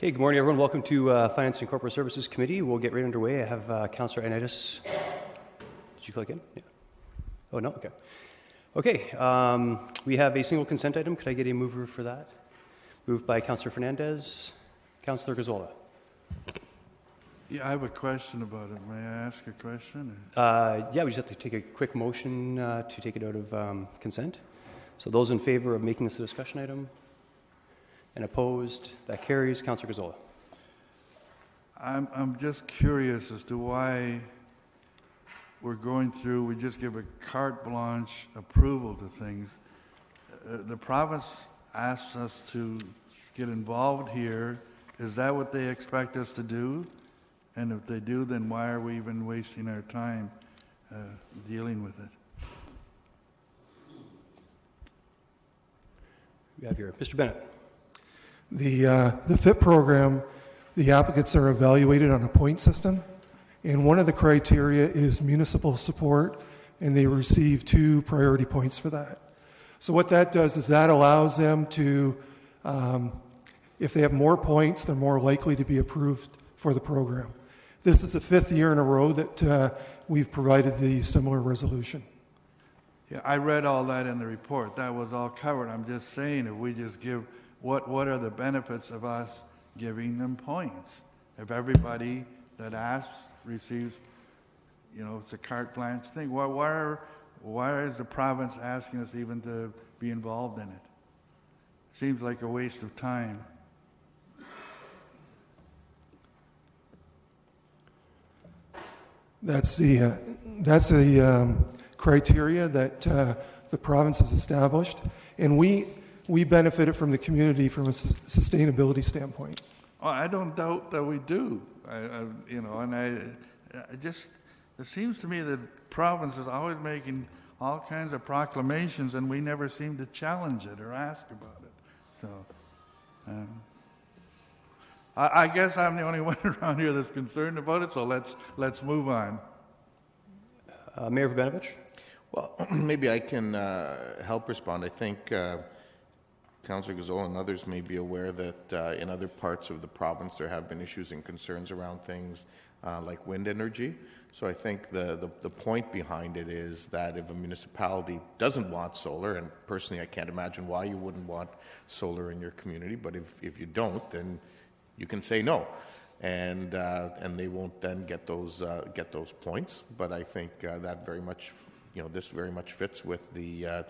Okay, good morning, everyone. Welcome to Finance and Corporate Services Committee. We'll get right underway. I have Councillor Ioannidis. Did you click in? Yeah. Oh, no? Okay. Okay, we have a single consent item. Could I get a mover for that? Moved by Councillor Fernandez. Councillor Gazzola. Yeah, I have a question about it. May I ask a question? Yeah, we just have to take a quick motion to take it out of consent. So those in favor of making this a discussion item? And opposed? That carries. Councillor Gazzola. I'm just curious as to why we're going through, we just give a carte blanche approval to things. The province asks us to get involved here. Is that what they expect us to do? And if they do, then why are we even wasting our time dealing with it? We have here Mr. Bennett. The FIT program, the applicants are evaluated on a point system, and one of the criteria is municipal support, and they receive 2 priority points for that. So what that does is that allows them to, if they have more points, they're more likely to be approved for the program. This is the 5th year in a row that we've provided the similar resolution. Yeah, I read all that in the report. That was all covered. I'm just saying, if we just give, what are the benefits of us giving them points? If everybody that asks receives, you know, it's a carte blanche thing. Why is the province asking us even to be involved in it? Seems like a waste of time. That's the criteria that the province has established, and we benefited from the community from a sustainability standpoint. Oh, I don't doubt that we do. It seems to me that the province is always making all kinds of proclamations, and we never seem to challenge it or ask about it. So, I guess I'm the only one around here that's concerned about it. So let's move on. Mayor Vabenovich. Well, maybe I can help respond. I think Councillor Gazzola and others may be aware that in other parts of the province there have been issues and concerns around things like wind energy. So I think the point behind it is that if a municipality doesn't want solar, and personally I can't imagine why you wouldn't want solar in your community, but if you don't, then you can say no, and they won't then get those points. But I think that very much, this very much fits with the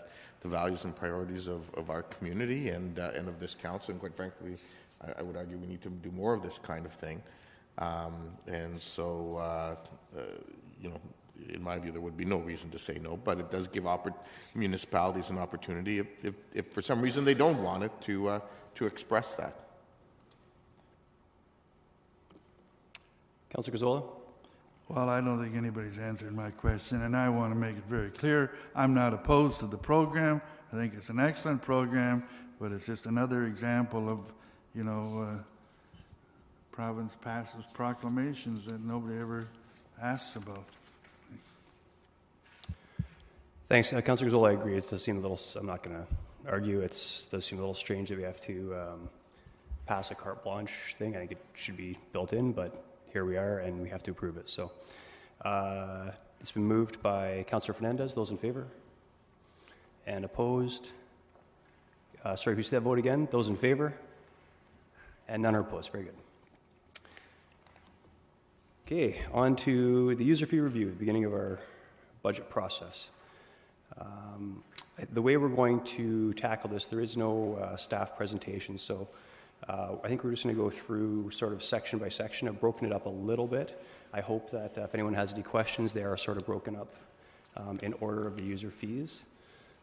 values and priorities of our community and of this council. And quite frankly, I would argue we need to do more of this kind of thing. And so, in my view, there would be no reason to say no. But it does give municipalities an opportunity, if for some reason they don't want it, to express that. Councillor Gazzola. Well, I don't think anybody's answered my question, and I want to make it very clear. I'm not opposed to the program. I think it's an excellent program, but it's just another example of, province passes proclamations that nobody ever asks about. Thanks. Councillor Gazzola, I agree. It does seem a little, I'm not going to argue, it does seem a little strange that we have to pass a carte blanche thing. I think it should be built in, but here we are, and we have to approve it. So it's been moved by Councillor Fernandez. Those in favor? And opposed? Sorry, who said that vote again? Those in favor? And none are opposed. Very good. Okay, on to the user fee review, the beginning of our budget process. The way we're going to tackle this, there is no staff presentation, so I think we're just going to go through sort of section by section. I've broken it up a little bit. I hope that if anyone has any questions, they are sort of broken up in order of the user fees.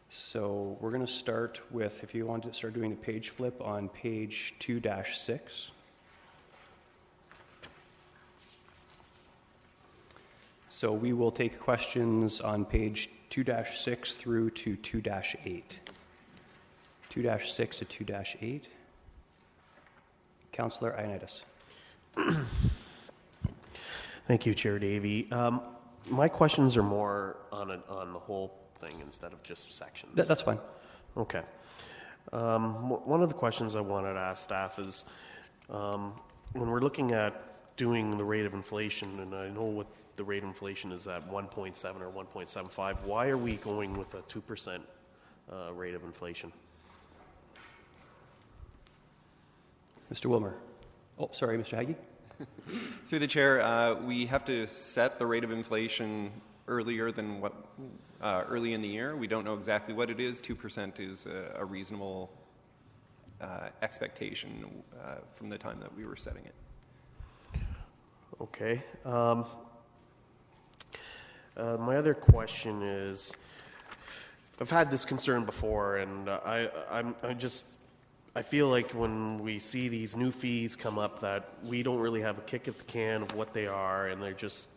So we're going to start with, if you want to start doing a page flip on page 2-6. So we will take questions on page 2-6 through to 2-8. 2-6 to 2-8. Councillor Ioannidis. Thank you, Chair Davey. My questions are more on the whole thing instead of just sections. That's fine. Okay. One of the questions I wanted to ask staff is, When we're looking at doing the rate of inflation, and I know what the rate of inflation is at 1.7 or 1.75, why are we going with a 2% rate of inflation? Mr. Wilmer. Oh, sorry, Mr. Haggie. Through the chair, we have to set the rate of inflation earlier than what early in the year. We don't know exactly what it is. 2% is a reasonable expectation from the time that we were setting it. Okay. My other question is, I've had this concern before, and I feel like when we see these new fees come up that we don't really have a kick at the can of what they are, and they're just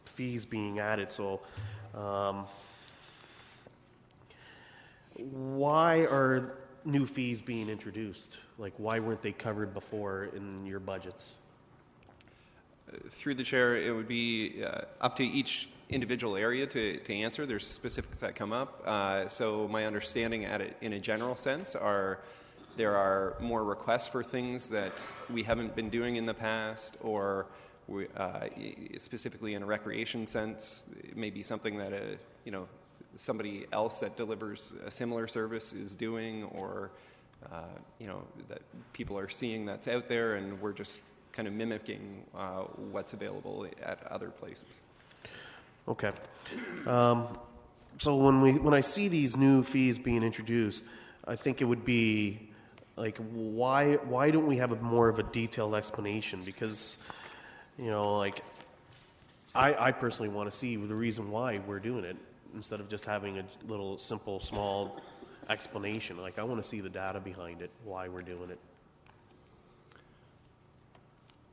fees being added. So why are new fees being introduced? Like, why weren't they covered before in your budgets? Through the chair, it would be up to each individual area to answer. There's specifics that come up. So my understanding at it in a general sense are there are more requests for things that we haven't been doing in the past, or we, specifically in a recreation sense, it may be something that somebody else that delivers a similar service is doing, or that people are seeing that's out there, and we're just kind of mimicking what's available at other places. Okay. So when I see these new fees being introduced, I think it would be like, why don't we have more of a detailed explanation? Because, I personally want to see the reason why we're doing it instead of just having a little simple, small explanation. Like, I want to see the data behind it, why we're doing it.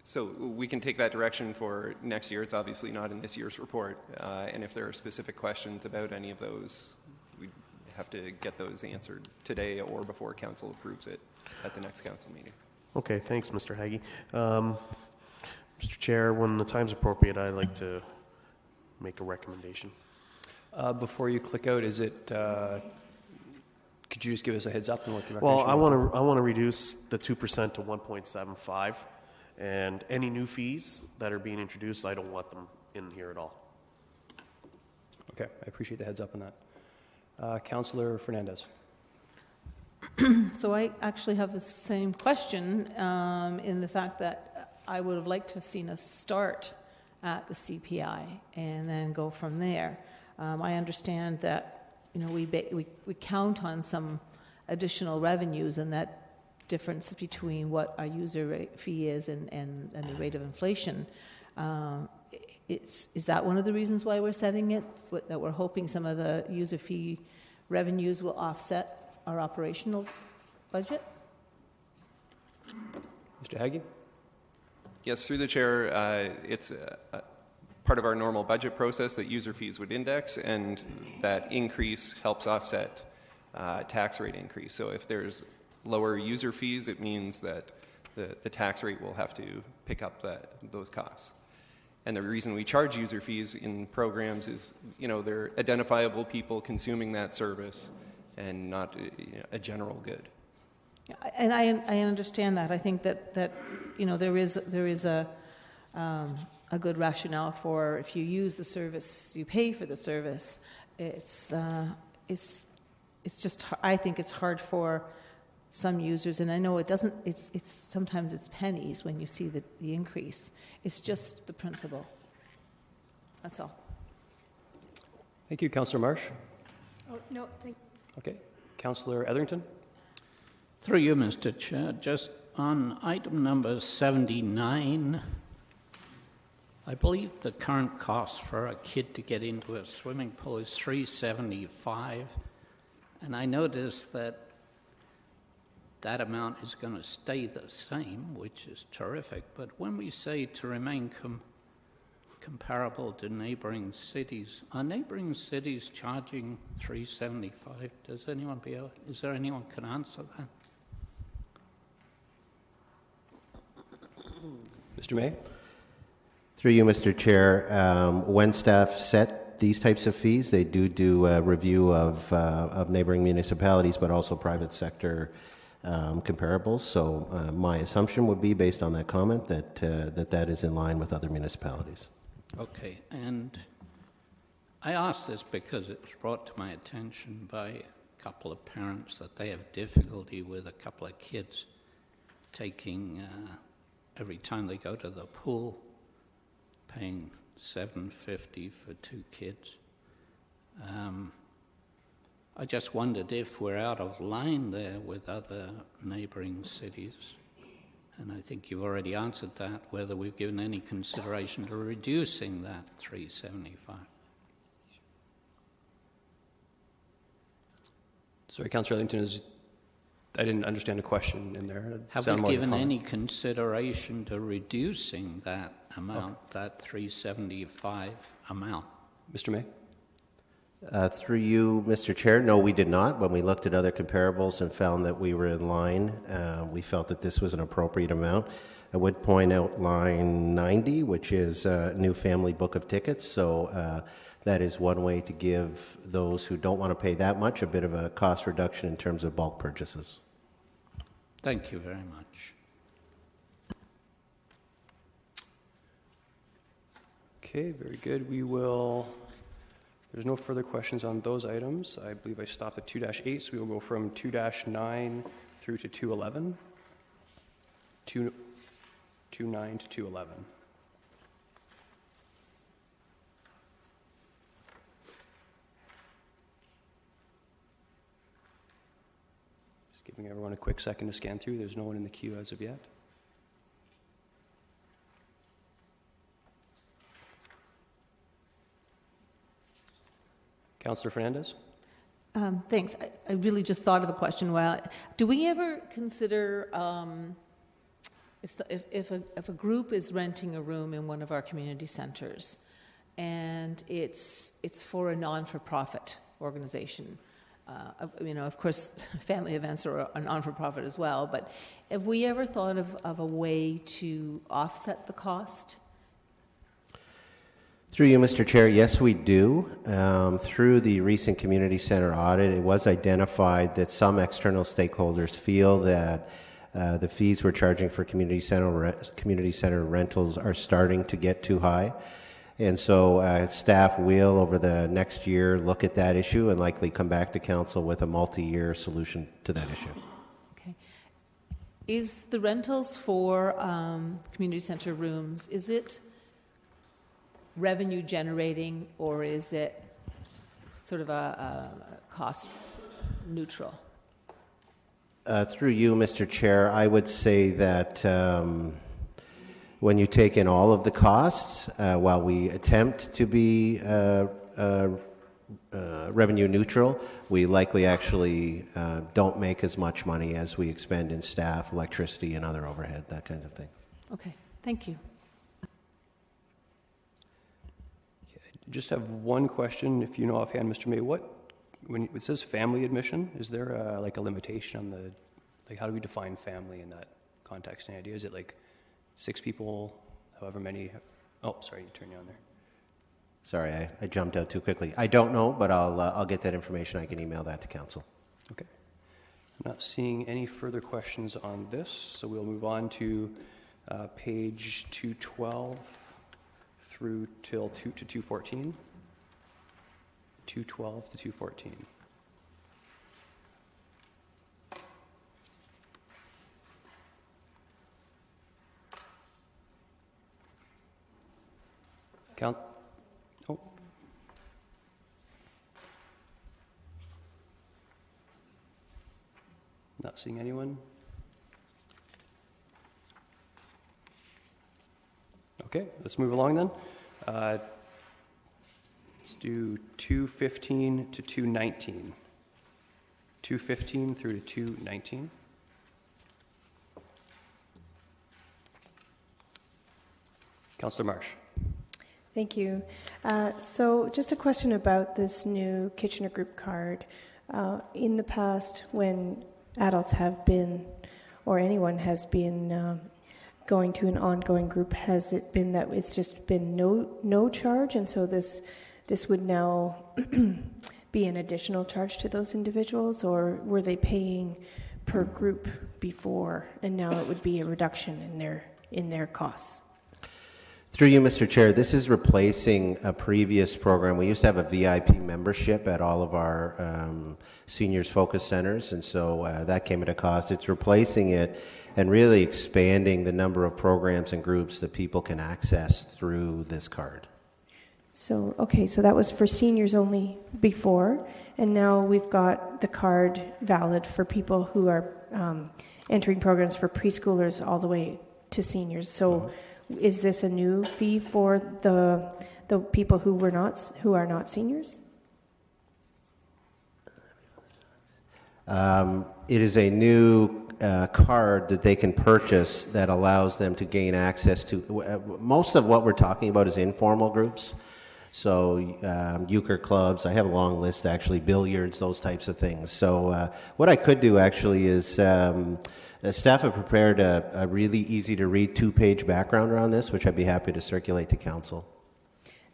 So we can take that direction for next year. It's obviously not in this year's report. And if there are specific questions about any of those, we'd have to get those answered today or before council approves it at the next council meeting. Okay, thanks, Mr. Haggie. Mr. Chair, when the time's appropriate, I'd like to make a recommendation. Before you click out, is it? Could you just give us a heads up on what the Well, recommendation I want to reduce the 2% to 1.75, and any new fees that are being introduced, I don't want them in here at all. Okay, I appreciate the heads up on that. Councillor Fernandez. So I actually have the same question in the fact that I would have liked to have seen us start at the CPI and then go from there. I understand that we count on some additional revenues, and that difference between what our user rate fee is and the rate of inflation. Is that one of the reasons why we're setting it? That we're hoping some of the user fee revenues will offset our operational budget? Mr. Haggie? Yes, through the chair, it's part of our normal budget process that user fees would index, and that increase helps offset tax rate increase. So if there's lower user fees, it means that the tax rate will have to pick up those costs. And the reason we charge user fees in programs is, they're identifiable people consuming that service and not a general good. And I understand that. I think that there is a good rationale for, if you use the service, you pay for the service. It's just, I think it's hard for some users, and I know it doesn't. It's sometimes it's pennies when you see the increase. It's just the principle. That's all. Thank you, Councillor Marsh. Oh, no, thank you. Okay, Councillor Etherington. Through you, Mr. Chair, just on item number 79, I believe the current cost for a kid to get into a swimming pool is $375, and I noticed that amount is going to stay the same, which is terrific, but when we say to remain comparable to neighboring cities, are neighboring cities charging $375? Is there anyone can answer that? Mr. May. Through you, Mr. Chair, when staff set these types of fees, they do a review of neighboring municipalities, but also private sector comparables. So my assumption would be, based on that comment, that that is in line with other municipalities. Okay, and I ask this because it was brought to my attention by a couple of parents that they have difficulty with a couple of kids taking, every time they go to the pool, paying $7.50 for 2 kids. I just wondered if we're out of line there with other neighboring cities. And I think you've already answered that, whether we've given any consideration to reducing that $3.75. Sorry, Councillor Ellington, I didn't understand the question in there. Have we given any consideration to reducing that amount, that $3.75 amount? Mr. May? Through you, Mr. Chair, no, we did not. When we looked at other comparables and found that we were in line, we felt that this was an appropriate amount. I would point out line 90, which is a new family book of tickets. So that is one way to give those who don't want to pay that much a bit of a cost reduction in terms of bulk purchases. Thank you very much. Okay, very good. We will, there's no further questions on those items. I believe I stopped at 2-8, so we will go from 2-9 through to 211. 2-9 to 211. Just giving everyone a quick second to scan through. There's no one in the queue as of yet. Councillor Fernandez? Thanks. I really just thought of a question. Well, do we ever consider if a group is renting a room in one of our community centres, and it's for a non-for-profit organization? Of course, family events are a non-for-profit as well. But have we ever thought of a way to offset the cost? Through you, Mr. Chair, yes, we do. Through the recent community center audit, it was identified that some external stakeholders feel that the fees we're charging for community center rentals are starting to get too high. And so staff will, over the next year, look at that issue and likely come back to council with a multi-year solution to that issue. Okay. Is the rentals for community center rooms, is it revenue generating, or is it sort of a cost neutral? Through you, Mr. Chair, I would say that when you take in all of the costs, while we attempt to be revenue neutral, we likely actually don't make as much money as we expend in staff, electricity, and other overhead, that kind of thing. Okay, thank you. Just have one question, if you know offhand, Mr. May. When it says family admission, is there a limitation on the, how do we define family in that context? Any idea? Is it 6 people, however many? Oh, sorry, you turned me on there. Sorry, I jumped out too quickly. I don't know, but I'll get that information. I can email that to council. Okay. I'm not seeing any further questions on this, so we'll move on to page 212. Through till 214, 212 to 214. Count. Oh. Not seeing anyone. Okay, let's move along then. Let's do 215 to 219. 215 through to 219. Councillor Marsh. Thank you. So just a question about this new Kitchener Group card. In the past, when adults have been, or anyone has been going to an ongoing group, has it been that it's just been no charge, and so this would now be an additional charge to those individuals, or were they paying per group before, and now it would be a reduction in their costs. Through you, Mr. Chair, this is replacing a previous program. We used to have a VIP membership at all of our seniors focus centers, and so that came at a cost. It's replacing it and really expanding the number of programs and groups that people can access through this card. So, okay, so that was for seniors only before, and now we've got the card valid for people who are entering programs for preschoolers all the way to seniors. So, is this a new fee for the people who are not seniors? It is a new card that they can purchase that allows them to gain access to. Most of what we're talking about is informal groups. So euchre clubs, I have a long list actually, billiards, those types of things. So what I could do actually is staff have prepared a really easy to read 2-page background around this, which I'd be happy to circulate to council.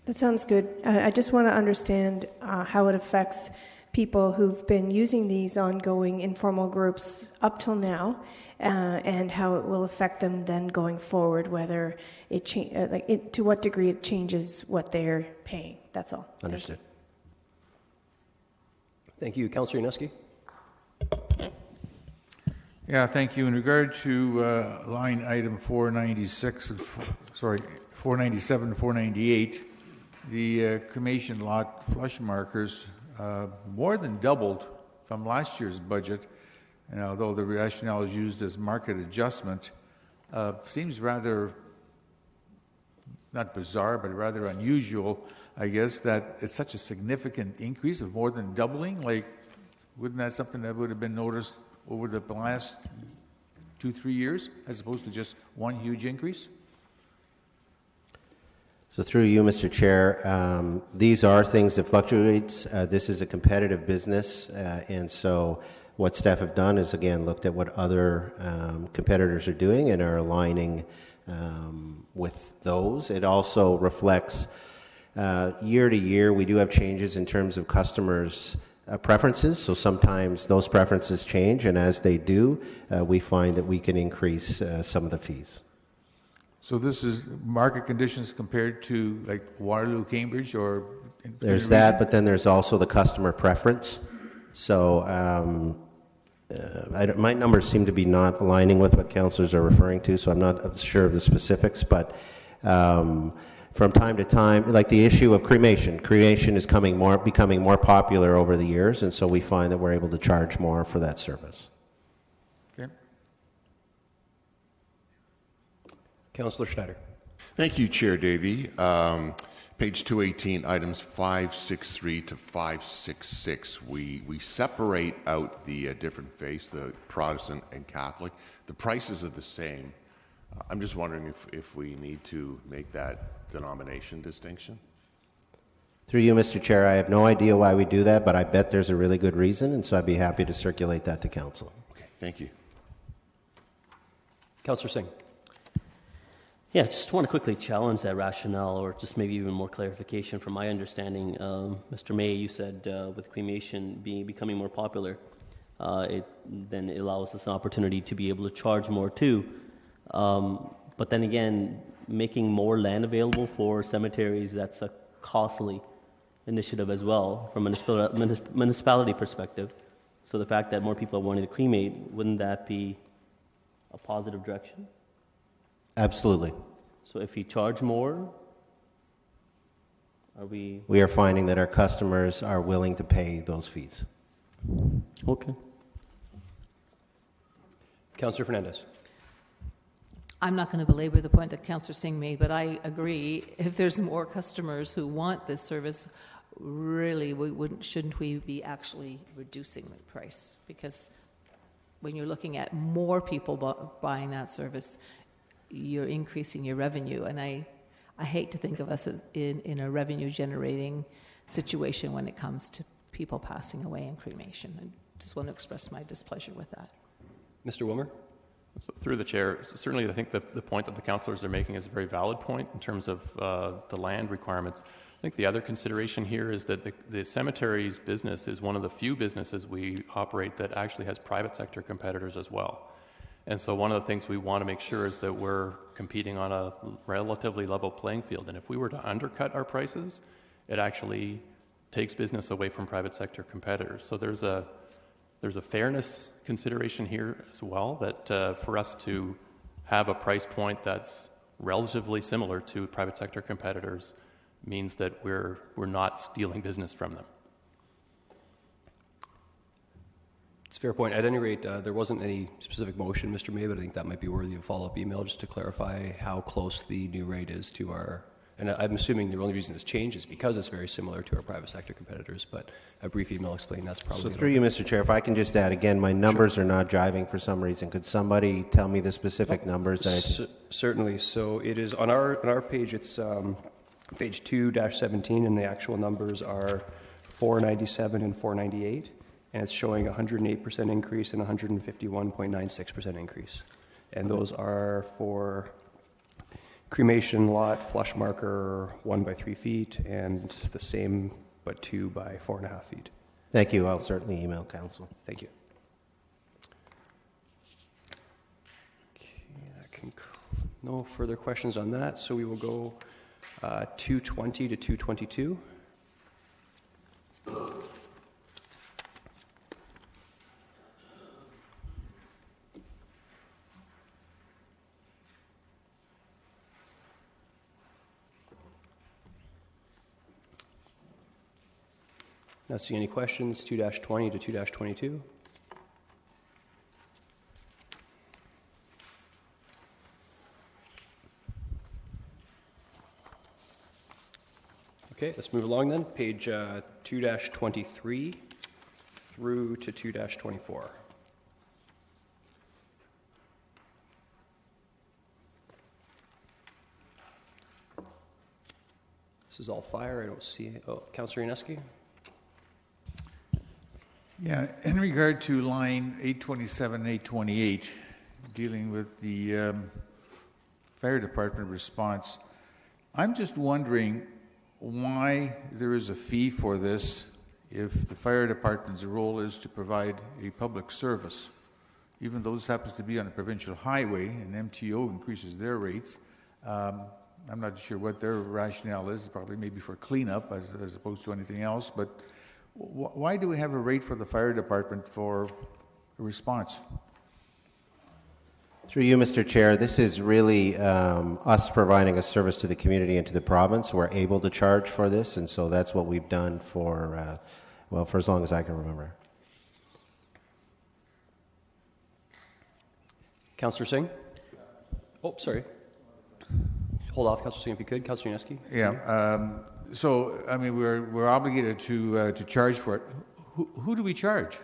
That sounds good. I just want to understand how it affects people who've been using these ongoing informal groups up till now, and how it will affect them then going forward, whether to what degree it changes what they're paying. That's all. Understood. Thank you. Councillor Yaneski. Yeah, thank you. In regard to line item 497 and 498, the cremation lot flush markers more than doubled from last year's budget, and although the rationale is used as market adjustment, seems rather, not bizarre, but rather unusual, I guess, that it's such a significant increase of more than doubling. Like, wouldn't that something that would have been noticed over the last 2-3 years, as opposed to just one huge increase? So through you, Mr. Chair, these are things that fluctuate. This is a competitive business, and so what staff have done is, again, looked at what other competitors are doing and are aligning with those. It also reflects year to year, we do have changes in terms of customers' preferences, so sometimes those preferences change, and as they do, we find that we can increase some of the fees. So this is market conditions compared to like Waterloo, Cambridge, or... There's that, but then there's also the customer preference. So my numbers seem to be not aligning with what councillors are referring to, so I'm not sure of the specifics, but from time to time, like the issue of cremation is becoming more popular over the years, and so we find that we're able to charge more for that service. Okay. Councillor Schneider. Thank you, Chair Davey. Page 218, items 563 to 566. We separate out the different faiths, the Protestant and Catholic. The prices are the same. I'm just wondering if we need to make that denomination distinction. Through you, Mr. Chair, I have no idea why we do that, but I bet there's a really good reason, and so I'd be happy to circulate that to council. Okay, thank you. Councillor Singh. Yeah, just want to quickly challenge that rationale, or just maybe even more clarification from my understanding. Mr. May, you said with cremation becoming more popular, it allows us an opportunity to be able to charge more too. But then again, making more land available for cemeteries, that's a costly initiative as well from a municipality perspective. So the fact that more people are wanting to cremate, wouldn't that be a positive direction? Absolutely. So if we charge more, are we... We are finding that our customers are willing to pay those fees. Okay. Councillor Fernandez. I'm not going to belabor the point that Councillor Singh made, but I agree. If there's more customers who want this service, really, shouldn't we be actually reducing the price? Because when you're looking at more people buying that service, you're increasing your revenue, and I hate to think of us as in a revenue-generating situation when it comes to people passing away in cremation. I just want to express my displeasure with that. Mr. Wilmer? So through the chair, certainly I think the point that the councillors are making is a very valid point in terms of the land requirements. I think the other consideration here is that the cemetery's business is one of the few businesses we operate that actually has private sector competitors as well. And so one of the things we want to make sure is that we're competing on a relatively level playing field. And if we were to undercut our prices, it actually takes business away from private sector competitors. So there's a fairness consideration here as well, that for us to have a price point that's relatively similar to private sector competitors means that we're not stealing business from them. It's a fair point. At any rate, there wasn't any specific motion, Mr. May, but I think that might be worthy of a follow-up email just to clarify how close the new rate is to our, and I'm assuming the only reason it's changed is because it's very similar to our private sector competitors, but a brief email explaining that's probably... So through you, Mr. Chair, if I can just add, again, my numbers are not jiving for some reason. Could somebody tell me the specific numbers? That Certainly. So it is on our page, it's page 2-17, and the actual numbers are 497 and 498. And it's showing 108% increase and 151.96% increase. And those are for cremation lot, flush marker 1 by 3 feet, and the same but 2 by 4.5 feet. Thank you. I'll certainly email council. Thank you. Okay, no further questions on that, so we will go 220 to 222. Not seeing any questions. 2-20 to 2-22. Okay, let's move along then. Page 2-23 through to 2-24. This is all fire. I don't see... Oh, Councillor Yaneski? Yeah, in regard to line 827 and 828, dealing with the fire department response, I'm just wondering why there is a fee for this if the fire department's role is to provide a public service. Even though this happens to be on a provincial highway and MTO increases their rates, I'm not sure what their rationale is, probably maybe for cleanup as opposed to anything else, but why do we have a rate for the fire department for a response? Through you, Mr. Chair, this is really us providing a service to the community and to the province. We're able to charge for this, and so that's what we've done for, for as long as I can remember. Councillor Singh? Oh, sorry. Hold off, Councillor Singh, if you could. Councillor Yaneski? Yeah. So, I mean, we're obligated to charge for it. Who do we charge?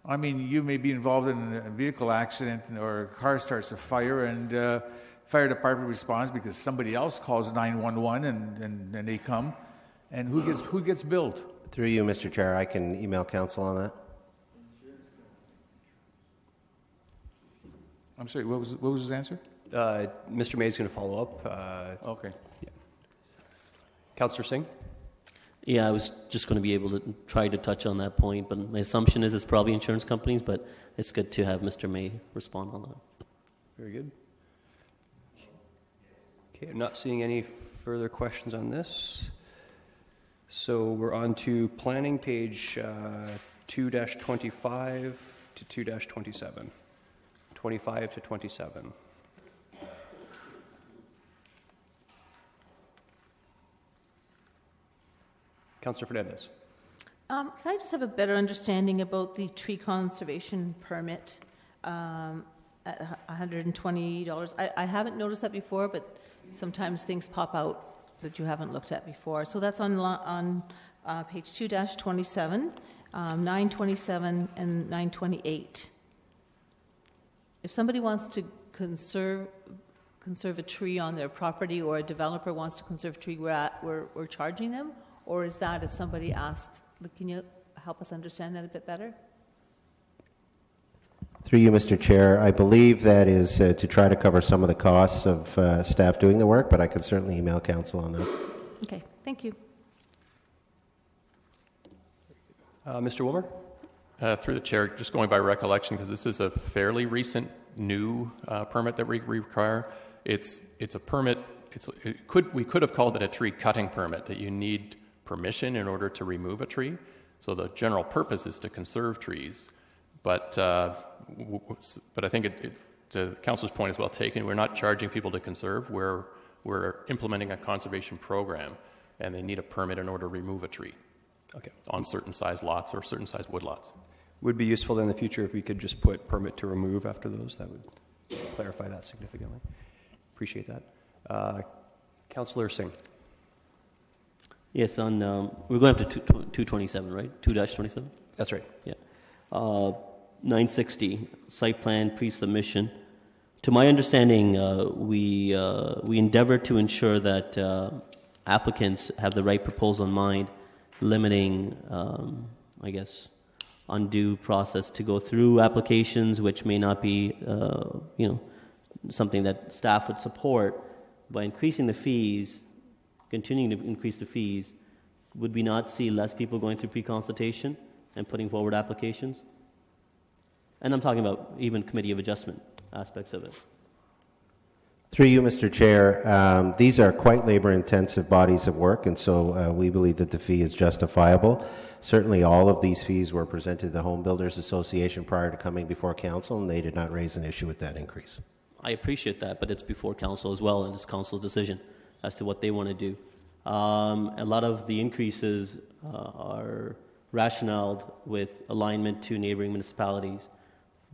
I mean, you may be involved in a vehicle accident or a car starts a fire and fire department responds because somebody else calls 911 and they come. And who gets billed? Through you, Mr. Chair, I can email council on that. I'm sorry, what was his answer? Mr. May is going to follow up. Okay. Yeah. Councillor Singh? Yeah, I was just going to be able to try to touch on that point, but my assumption is it's probably insurance companies, but it's good to have Mr. May respond on that. Very good. Okay, I'm not seeing any further questions on this. So we're on to planning, page 2-25 to 2-27. 25 to 27. Councillor Fernandez. Can I just have a better understanding about the tree conservation permit at $120? I haven't noticed that before, but sometimes things pop out that you haven't looked at before. So that's on page 2-27, 927, and 928. If somebody wants to conserve a tree on their property, or a developer wants to conserve a tree, we're charging them? Or is that if somebody asks, can you help us understand that a bit better? Through you, Mr. Chair, I believe that is to try to cover some of the costs of staff doing the work, but I can certainly email council on that. Okay, thank you. Mr. Wilmer? Through the chair, just going by recollection, because this is a fairly recent new permit that we require. It's a permit. We could have called it a tree cutting permit, that you need permission in order to remove a tree. So the general purpose is to conserve trees, but I think to Councilor's point is well taken. We're not charging people to conserve. We're implementing a conservation program, and they need a permit in order to remove a tree. Okay. On certain size lots or certain size woodlots. Would be useful in the future if we could just put permit to remove after those. That would clarify that significantly. Appreciate that. Councillor Singh. Yes, on we're going up to 227, right? 2-27? That's right. Yeah. 960, site plan pre-submission. To my understanding, we endeavor to ensure that applicants have the right proposal in mind, limiting, I guess, undue process to go through applications, which may not be, something that staff would support. By increasing the fees, continuing to increase the fees, would we not see less people going through pre-consultation and putting forward applications? And I'm talking about even committee of adjustment aspects of it. Through you, Mr. Chair, these are quite labor-intensive bodies of work, and so we believe that the fee is justifiable. Certainly all of these fees were presented to the Home Builders Association prior to coming before council, and they did not raise an issue with that increase. I appreciate that, but it's before council as well, and it's council's decision as to what they want to do. A lot of the increases are rationaled with alignment to neighboring municipalities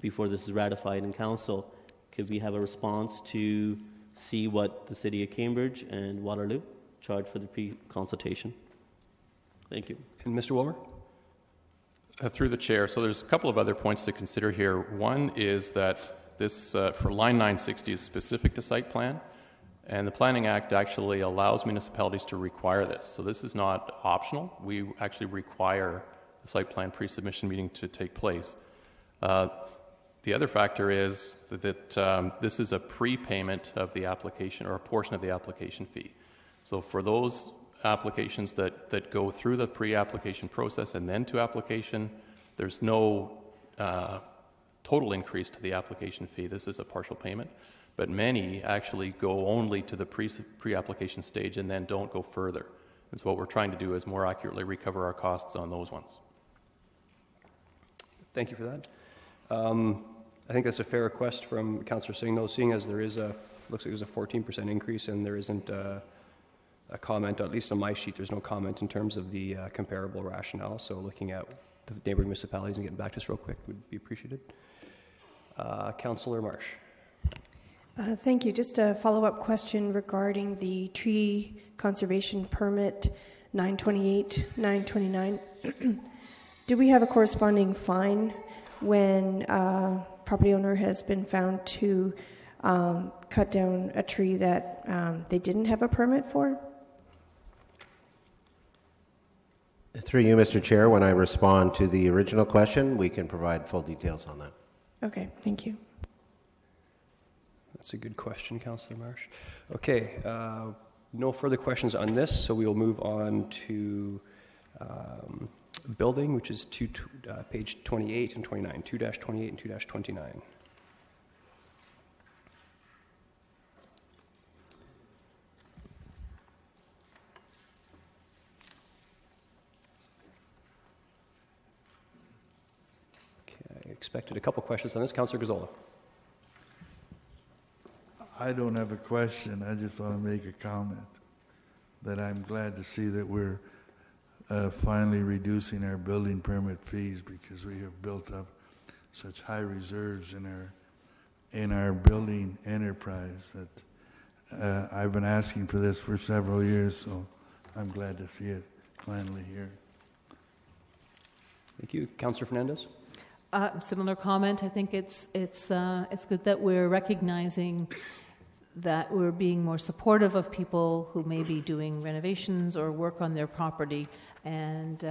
before this is ratified in council. Could we have a response to see what the City of Cambridge and Waterloo charge for the pre-consultation? Thank you. And Mr. Wilmer? Through the chair, so there's a couple of other points to consider here. One is that this, for line 960, is specific to site plan, and the Planning Act actually allows municipalities to require this. So this is not optional. We actually require the site plan pre-submission meeting to take place. The other factor is that this is a prepayment of the application or a portion of the application fee. So for those applications that go through the pre-application process and then to application, there's no total increase to the application fee. This is a partial payment. But many actually go only to the pre-application stage and then don't go further. And so what we're trying to do is more accurately recover our costs on those ones. Thank you for that. I think that's a fair request from Councillor Singh, though, seeing as there is looks like there's a 14% increase and there isn't a comment, at least on my sheet, there's no comment in terms of the comparable rationale. So looking at the neighboring municipalities and getting back to us real quick would be appreciated. Councillor Marsh. Thank you. Just a follow-up question regarding the tree conservation permit 928, 929. Do we have a corresponding fine when a property owner has been found to cut down a tree that they didn't have a permit for? Through you, Mr. Chair, when I respond to the original question, we can provide full details on that. Okay, thank you. That's a good question, Councillor Marsh. Okay, no further questions on this, so we will move on to building, which is page 28 and 29, 2-28 and 2-29. Okay, I expected a couple questions on this. Councillor Gazzola. I don't have a question. I just want to make a comment that I'm glad to see that we're finally reducing our building permit fees because we have built up such high reserves in our building enterprise that I've been asking for this for several years, so I'm glad to see it finally here. Thank you. Councillor Fernandez? Similar comment. I think it's good that we're recognizing that we're being more supportive of people who may be doing renovations or work on their property, and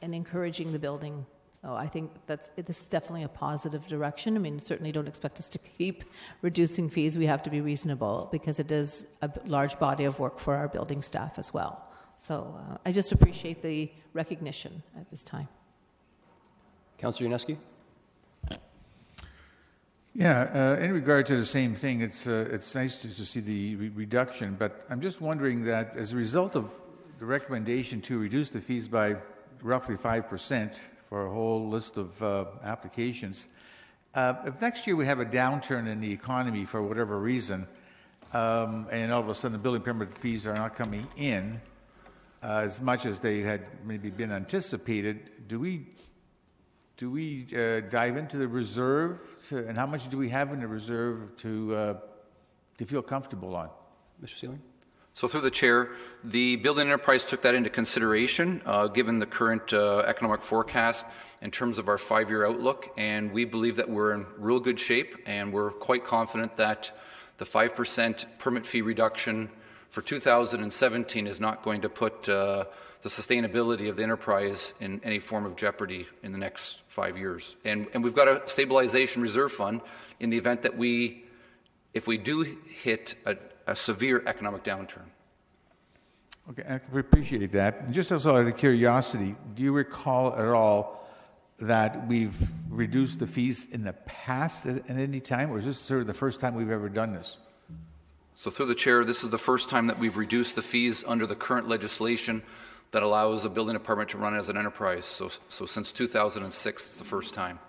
encouraging the building So I think this is definitely a positive direction. I mean, certainly don't expect us to keep reducing fees. We have to be reasonable because it is a large body of work for our building staff as well. So I just appreciate the recognition at this time. Councillor Yaneski? Yeah, in regard to the same thing, it's nice to see the reduction, but I'm just wondering that as a result of the recommendation to reduce the fees by roughly 5% for a whole list of applications, if next year we have a downturn in the economy for whatever reason, and all of a sudden the building permit fees are not coming in as much as they had maybe been anticipated, do we dive into the reserve, and how much do we have in the reserve to feel comfortable on? Mr. Sealing? So through the chair, the building enterprise took that into consideration given the current economic forecast in terms of our 5-year outlook, and we believe that we're in real good shape, and we're quite confident that the 5% permit fee reduction for 2017 is not going to put the sustainability of the enterprise in any form of jeopardy in the next 5 years. And we've got a stabilization reserve fund in the event that if we do hit a severe economic downturn. Okay, I appreciate that. And just as out of curiosity, do you recall at all that we've reduced the fees in the past at any time, or is this sort of the first time we've ever done this? So through the chair, this is the first time that we've reduced the fees under the current legislation that allows a building department to run as an enterprise. So since 2006, it's the first time.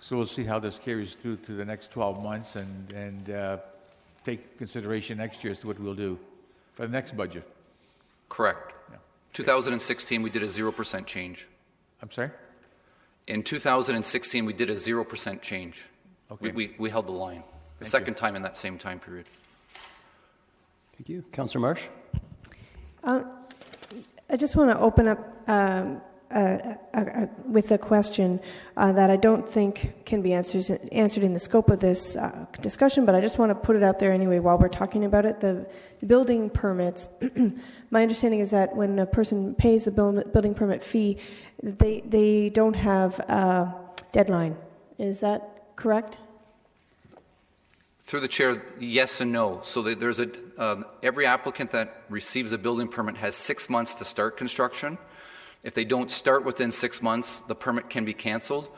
So we'll see how this carries through the next 12 months and take consideration next year as to what we'll do for the next budget. Correct. Yeah. 2016, we did a 0% change. I'm sorry? In 2016, we did a 0% change. Okay. We held the line. The second time in that same time period. Thank you. Councillor Marsh? I just want to open up with a question that I don't think can be answered in the scope of this discussion, but I just want to put it out there anyway while we're talking about it. The building permits, my understanding is that when a person pays the building permit fee, they don't have a deadline. Is that correct? Through the chair, yes and no. So there's every applicant that receives a building permit has 6 months to start construction. If they don't start within 6 months, the permit can be canceled.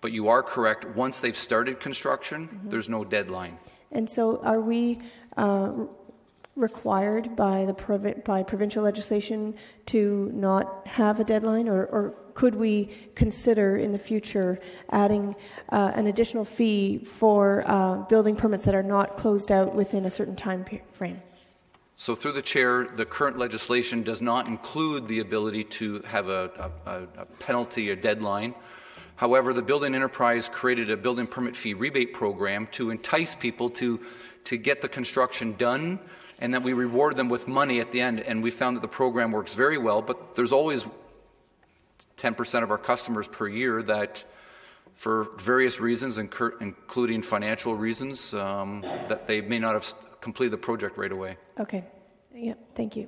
But you are correct. Once they've started construction, there's no deadline. And so are we required by provincial legislation to not have a deadline, or could we consider in the future adding an additional fee for building permits that are not closed out within a certain time frame? So through the chair, the current legislation does not include the ability to have a penalty or deadline. However, the building enterprise created a building permit fee rebate program to entice people to get the construction done, and then we reward them with money at the end. And we found that the program works very well, but there's always 10% of our customers per year that, for various reasons, including financial reasons, that they may not have completed the project right away. Okay. Yeah, thank you.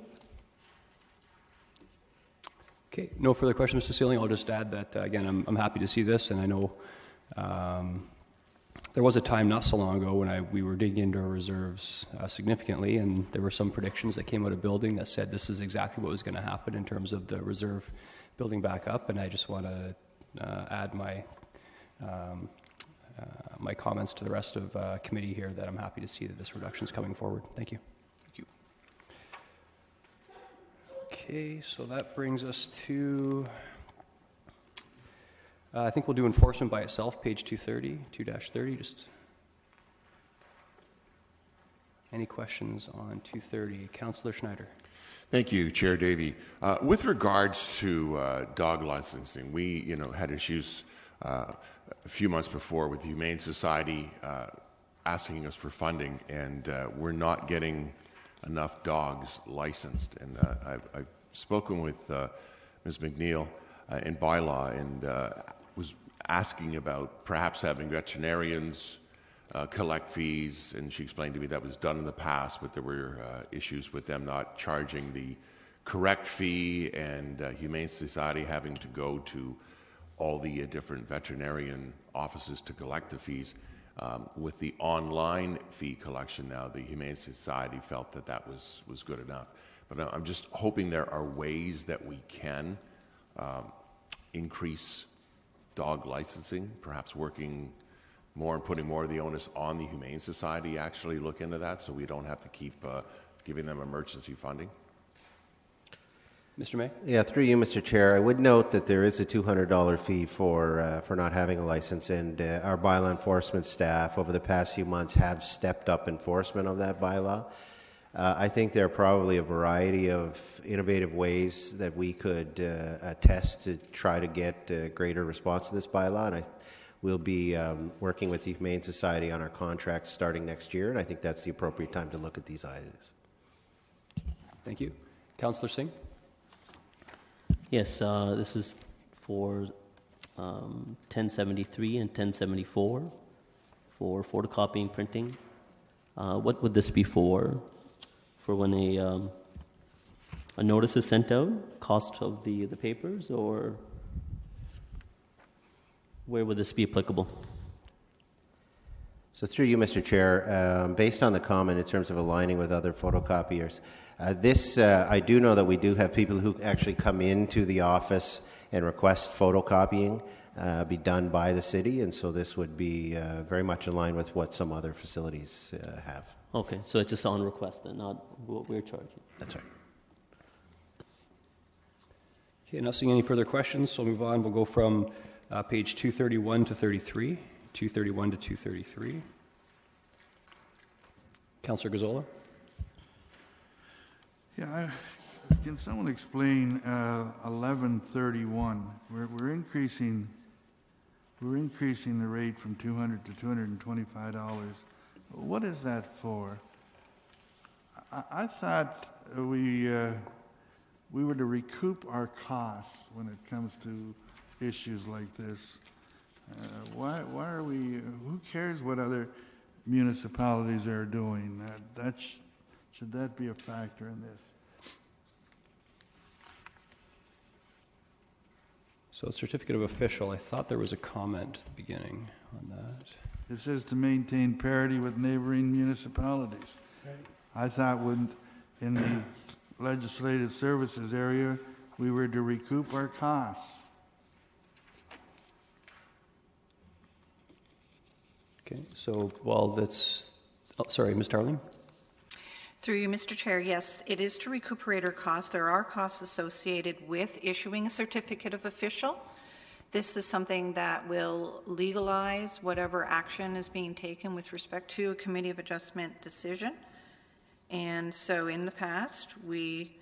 Okay, no further questions, Mr. Sealing. I'll just add that, again, I'm happy to see this, and I know there was a time not so long ago when we were digging into our reserves significantly, and there were some predictions that came out of building that said this is exactly what was going to happen in terms of the reserve building back up, and I just want to add my my comments to the rest of committee here that I'm happy to see that this reduction is coming forward. Thank you. Thank you. Okay, so that brings us to, I think we'll do enforcement by itself, page 230, just any questions on 230? Councillor Schneider. Thank you, Chair Davey. With regards to dog licensing, we had issues a few months before with the Humane Society asking us for funding, and we're not getting enough dogs licensed. And I've spoken with Ms. McNeil in bylaw and was asking about perhaps having veterinarians collect fees, and she explained to me that was done in the past, but there were issues with them not charging the correct fee and Humane Society having to go to all the different veterinarian offices to collect the fees. With the online fee collection now, the Humane Society felt that that was good enough. But I'm just hoping there are ways that we can increase dog licensing, perhaps working more and putting more of the onus on the Humane Society actually look into that so we don't have to keep giving them emergency funding. Mr. May? Yeah, through you, Mr. Chair. I would note that there is a $200 fee for not having a license, and our bylaw enforcement staff over the past few months have stepped up enforcement of that bylaw. I think there are probably a variety of innovative ways that we could test to try to get greater response to this bylaw, and we'll be working with the Humane Society on our contract starting next year, and I think that's the appropriate time to look at these items. Thank you. Councillor Singh? Yes, this is for 1073 and 1074 for photocopying, printing. What would this be for? For when a notice is sent out, cost of the papers, or where would this be applicable? So through you, Mr. Chair, based on the comment in terms of aligning with other photocopiers, I do know that we do have people who actually come into the office and request photocopying be done by the city, and so this would be very much in line with what some other facilities have. Okay, so it's just on request then, not what we're charging. That's right. Okay, not seeing any further questions, so we'll move on. We'll go from page 231 to 33. 231 to 233. Councillor Gazzola? Yeah, can someone explain 1131? We're increasing the rate from $200 to $225. What is that for? I thought we were to recoup our costs when it comes to issues like this. Why are we? Who cares what other municipalities are doing? Should that be a factor in this? So, certificate of official. I thought there was a comment at the beginning on that. It says to maintain parity with neighboring municipalities. Right. I thought in the legislative services area, we were to recoup our costs. Okay, so, well, that's... Oh, sorry, Ms. Darling? Through you, Mr. Chair, yes, it is to recuperate our costs. There are costs associated with issuing a certificate of official. This is something that will legalize whatever action is being taken with respect to a Committee of Adjustment decision. And so in the past, we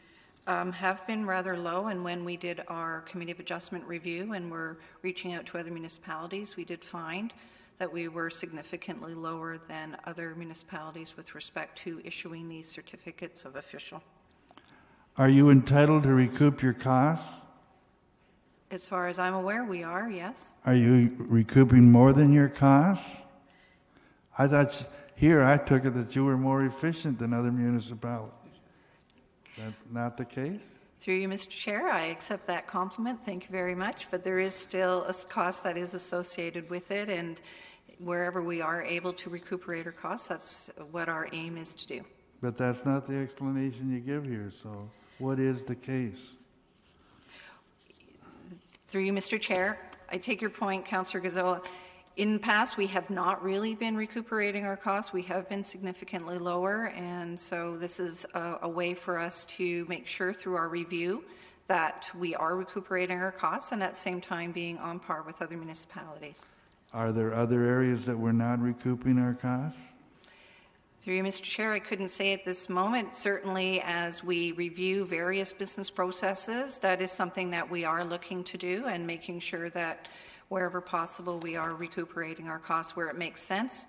have been rather low, and when we did our Committee of Adjustment review and were reaching out to other municipalities, we did find that we were significantly lower than other municipalities with respect to issuing these certificates of official. Are you entitled to recoup your costs? As far as I'm aware, we are, yes. Are you recouping more than your costs? I thought I took it that you were more efficient than other municipalities. That's not the case? Through you, Mr. Chair, I accept that compliment. Thank you very much. But there is still a cost that is associated with it, and wherever we are able to recuperate our costs, that's what our aim is to do. But that's not the explanation you give here, so what is the case? Through you, Mr. Chair, I take your point, Councillor Gazzola. In the past, we have not really been recuperating our costs. We have been significantly lower, and so this is a way for us to make sure through our review that we are recuperating our costs and at the same time being on par with other municipalities. Are there other areas that we're not recouping our costs? Through you, Mr. Chair, I couldn't say at this moment. Certainly, as we review various business processes, that is something that we are looking to do and making sure that wherever possible, we are recuperating our costs where it makes sense.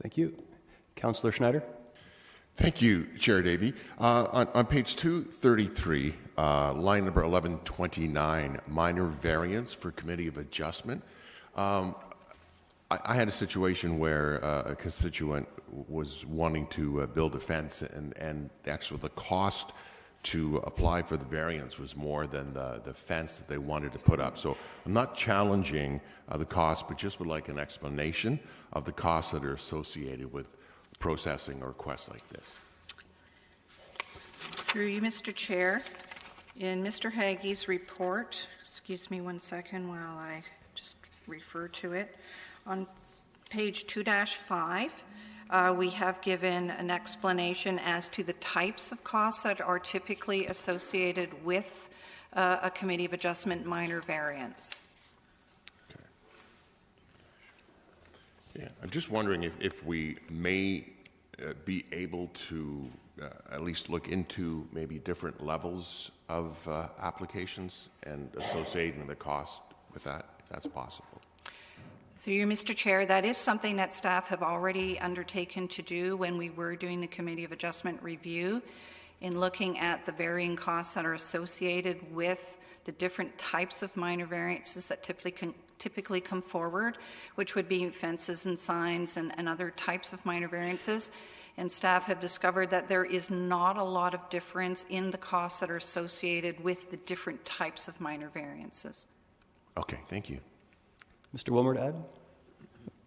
Thank you. Councillor Schneider? Thank you, Chair Davey. On page 233, line number 1129, minor variance for Committee of Adjustment. I had a situation where a constituent was wanting to build a fence, and actually the cost to apply for the variance was more than the fence that they wanted to put up. So I'm not challenging the cost, but just would like an explanation of the costs that are associated with processing a request like this. Through you, Mr. Chair, in Mr. Haggie's report, excuse me one second while I just refer to it, on page 2-5, we have given an explanation as to the types of costs that are typically associated with a Committee of Adjustment minor variance. Okay. Yeah, I'm just wondering if we may be able to at least look into maybe different levels of applications and associating the cost with that, if that's possible. Through you, Mr. Chair, that is something that staff have already undertaken to do when we were doing the Committee of Adjustment review, in looking at the varying costs that are associated with the different types of minor variances that typically come forward, which would be fences and signs and other types of minor variances. And staff have discovered that there is not a lot of difference in the costs that are associated with the different types of minor variances. Okay, thank you. Mr. Wilmer to add?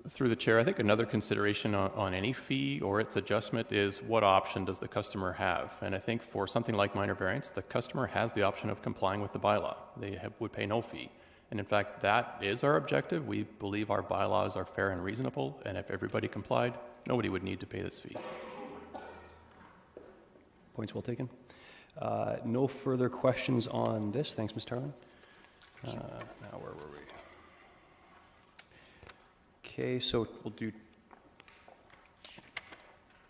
Through the chair, I think another consideration on any fee or its adjustment is what option does the customer have? And I think for something like minor variance, the customer has the option of complying with the bylaw. They would pay no fee. And in fact, that is our objective. We believe our bylaws are fair and reasonable, and if everybody complied, nobody would need to pay this fee. Points well taken. No further questions on this. Thanks, Ms. Tarling. Now, where were we? Okay, so we'll do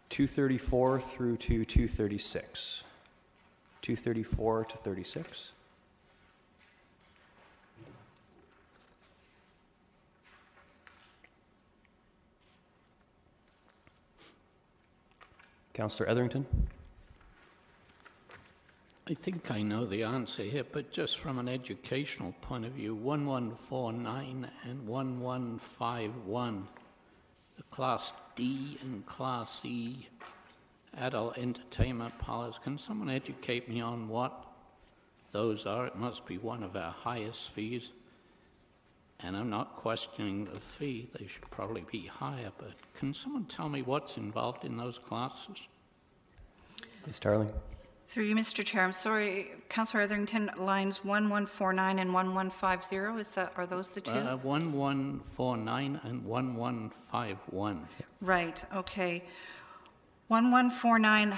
234 through to 236. 234 to 36. Councillor Etherington. I think I know the answer here, but just from an educational point of view, 1149 and 1151, the Class D and Class E adult entertainment parlors, can someone educate me on what those are? It must be one of our highest fees. And I'm not questioning the fee, they should probably be higher, but can someone tell me what's involved in those classes? Ms. Tarling. Through you, Mr. Chair, I'm sorry, Councillor Etherington, lines 1149 and 1150, are those the two? 1149 and 1151. Right, okay. 1149,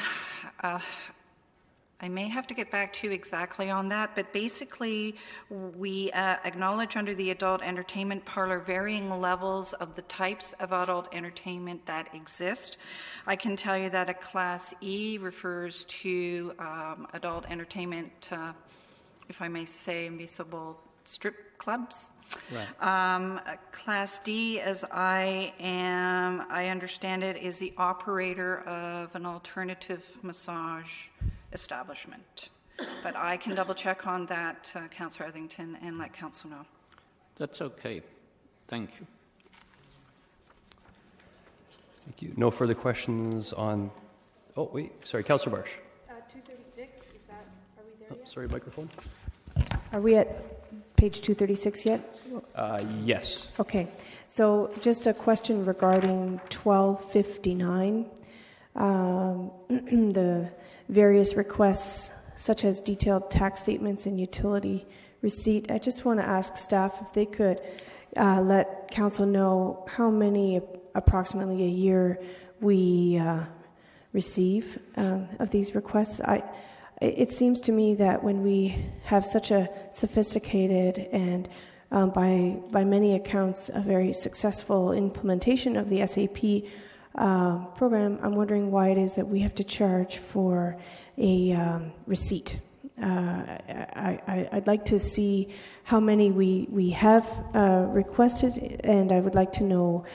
I may have to get back to you exactly on that, but basically we acknowledge under the adult entertainment parlor varying levels of the types of adult entertainment that exist. I can tell you that a Class E refers to adult entertainment, if I may say, invisible strip clubs. Right. Class D, as I understand it, is the operator of an alternative massage establishment. But I can double check on that, Councillor Etherington, and let Council know. That's okay. Thank you. Thank you. No further questions on... Oh, wait. Sorry, Councillor Barsh. 236, is that... Are we there yet? Sorry, microphone. Are we at page 236 yet? Yes. Okay. So just a question regarding 1259. The various requests, such as detailed tax statements and utility receipt. I just want to ask staff if they could let council know how many approximately a year we receive of these requests. It seems to me that when we have such a sophisticated and by many accounts a very successful implementation of the SAP program, I'm wondering why it is that we have to charge for a receipt. I'd like to see how many we have requested, and I would like to know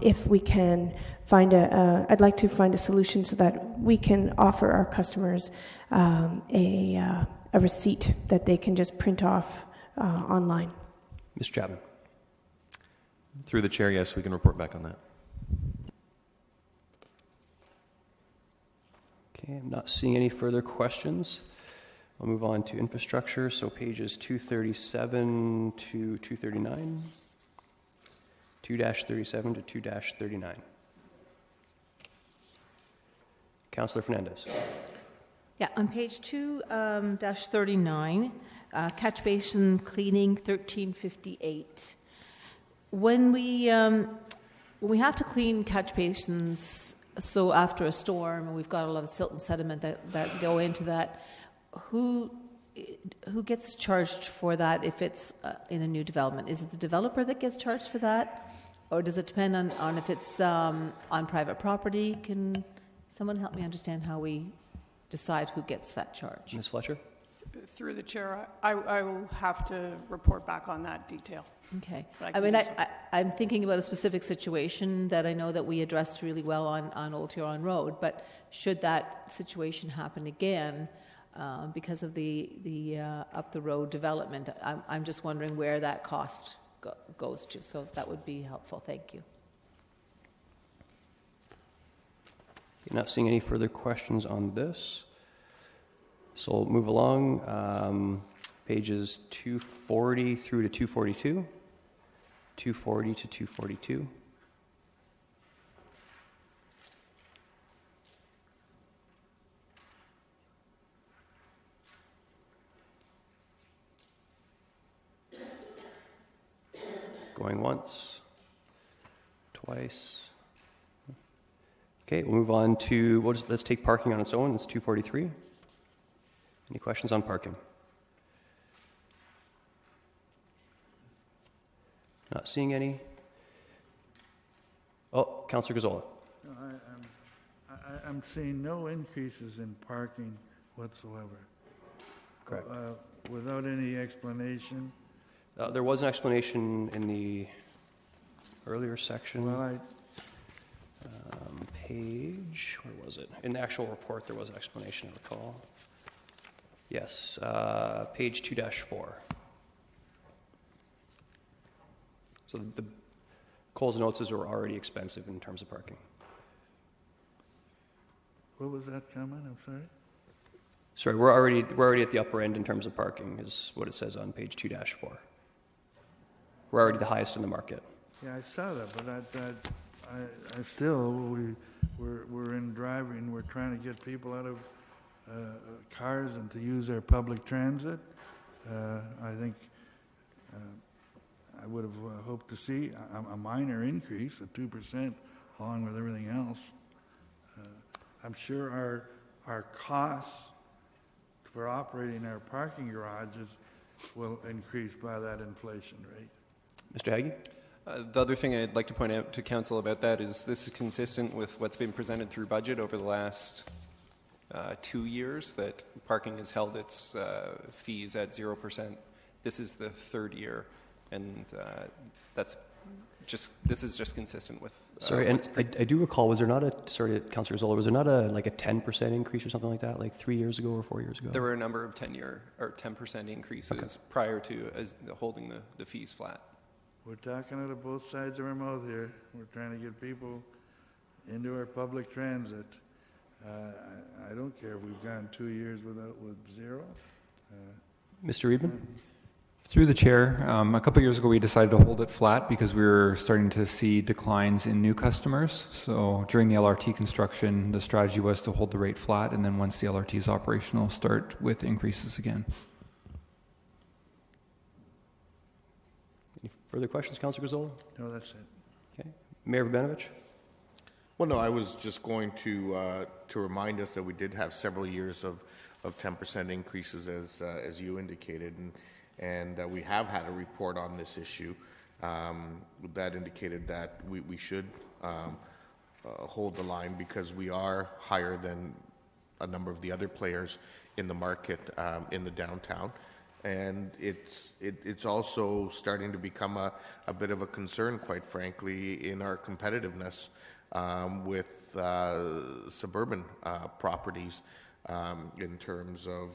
if we can find I'd like to find a solution so that we can offer our customers a receipt that they can just print off online. Mr. Chapman. Through the chair, yes, we can report back on that. Okay, I'm not seeing any further questions. I'll move on to infrastructure, so pages 237 to 239. 2-37 to 2-39. Councillor Fernandez. Yeah, on page 2-39, catch basin cleaning 1358. When we have to clean catch basins, so after a storm, and we've got a lot of silt and sediment that go into that, who gets charged for that if it's in a new development? Is it the developer that gets charged for that? Or does it depend on if it's on private property? Can someone help me understand how we decide who gets that charge? Ms. Fletcher? Through the chair, I will have to report back on that detail. Okay. But I mean, I'm thinking about a specific situation that I know that we addressed really well on Old Huron Road, but should that situation happen again because of the up the road development, I'm just wondering where that cost goes to. So that would be helpful. Thank you. You're not seeing any further questions on this. So we'll move along. Pages 240 through to 242. 240 to 242. Going once, twice. Okay, we'll move on to, let's take parking on its own. It's 243. Any questions on parking? Not seeing any. Oh, Councillor Gazzola. No, I'm seeing no increases in parking whatsoever. Correct. Without any explanation. There was an explanation in the earlier section. Well, page, where was it? In the actual report, there was an explanation, I recall. Yes, page 2-4. So the Coles notes were already expensive in terms of parking. What was that comment? I'm sorry. Sorry, we're already at the upper end in terms of parking, is what it says on page 2-4. We're already the highest in the market. Yeah, I saw that, but I still, we're in driving, we're trying to get people out of cars and to use their public transit. I think I would have hoped to see a minor increase of 2% along with everything else. I'm sure our costs for operating our parking garages will increase by that inflation rate. Mr. Haggie? The other thing I'd like to point out to Council about that is this is consistent with what's been presented through budget over the last 2 years, that parking has held its fees at 0%. This is the third year, and this is just consistent with. Sorry, and I do recall, was there not sorry, Councillor Zoller, was there not a 10% increase or something like that, like 3 years ago or 4 years ago? There were a number of 10% increases prior to holding the fees flat. We're talking out of both sides of our mouth here. We're trying to get people into our public transit. I don't care if we've gone 2 years with zero. Mr. Reedman? Through the chair, a couple of years ago we decided to hold it flat because we were starting to see declines in new customers. So during the LRT construction, the strategy was to hold the rate flat, and then once the LRT is operational, start with increases again. Any further questions, Councillor Gazzola? No, that's it. Okay. Mayor Rabinovich? Well, no, I was just going to remind us that we did have several years of 10% increases, as you indicated, and we have had a report on this issue that indicated that we should hold the line because we are higher than a number of the other players in the market in the downtown. And it's also starting to become a bit of a concern, quite frankly, in our competitiveness with suburban properties in terms of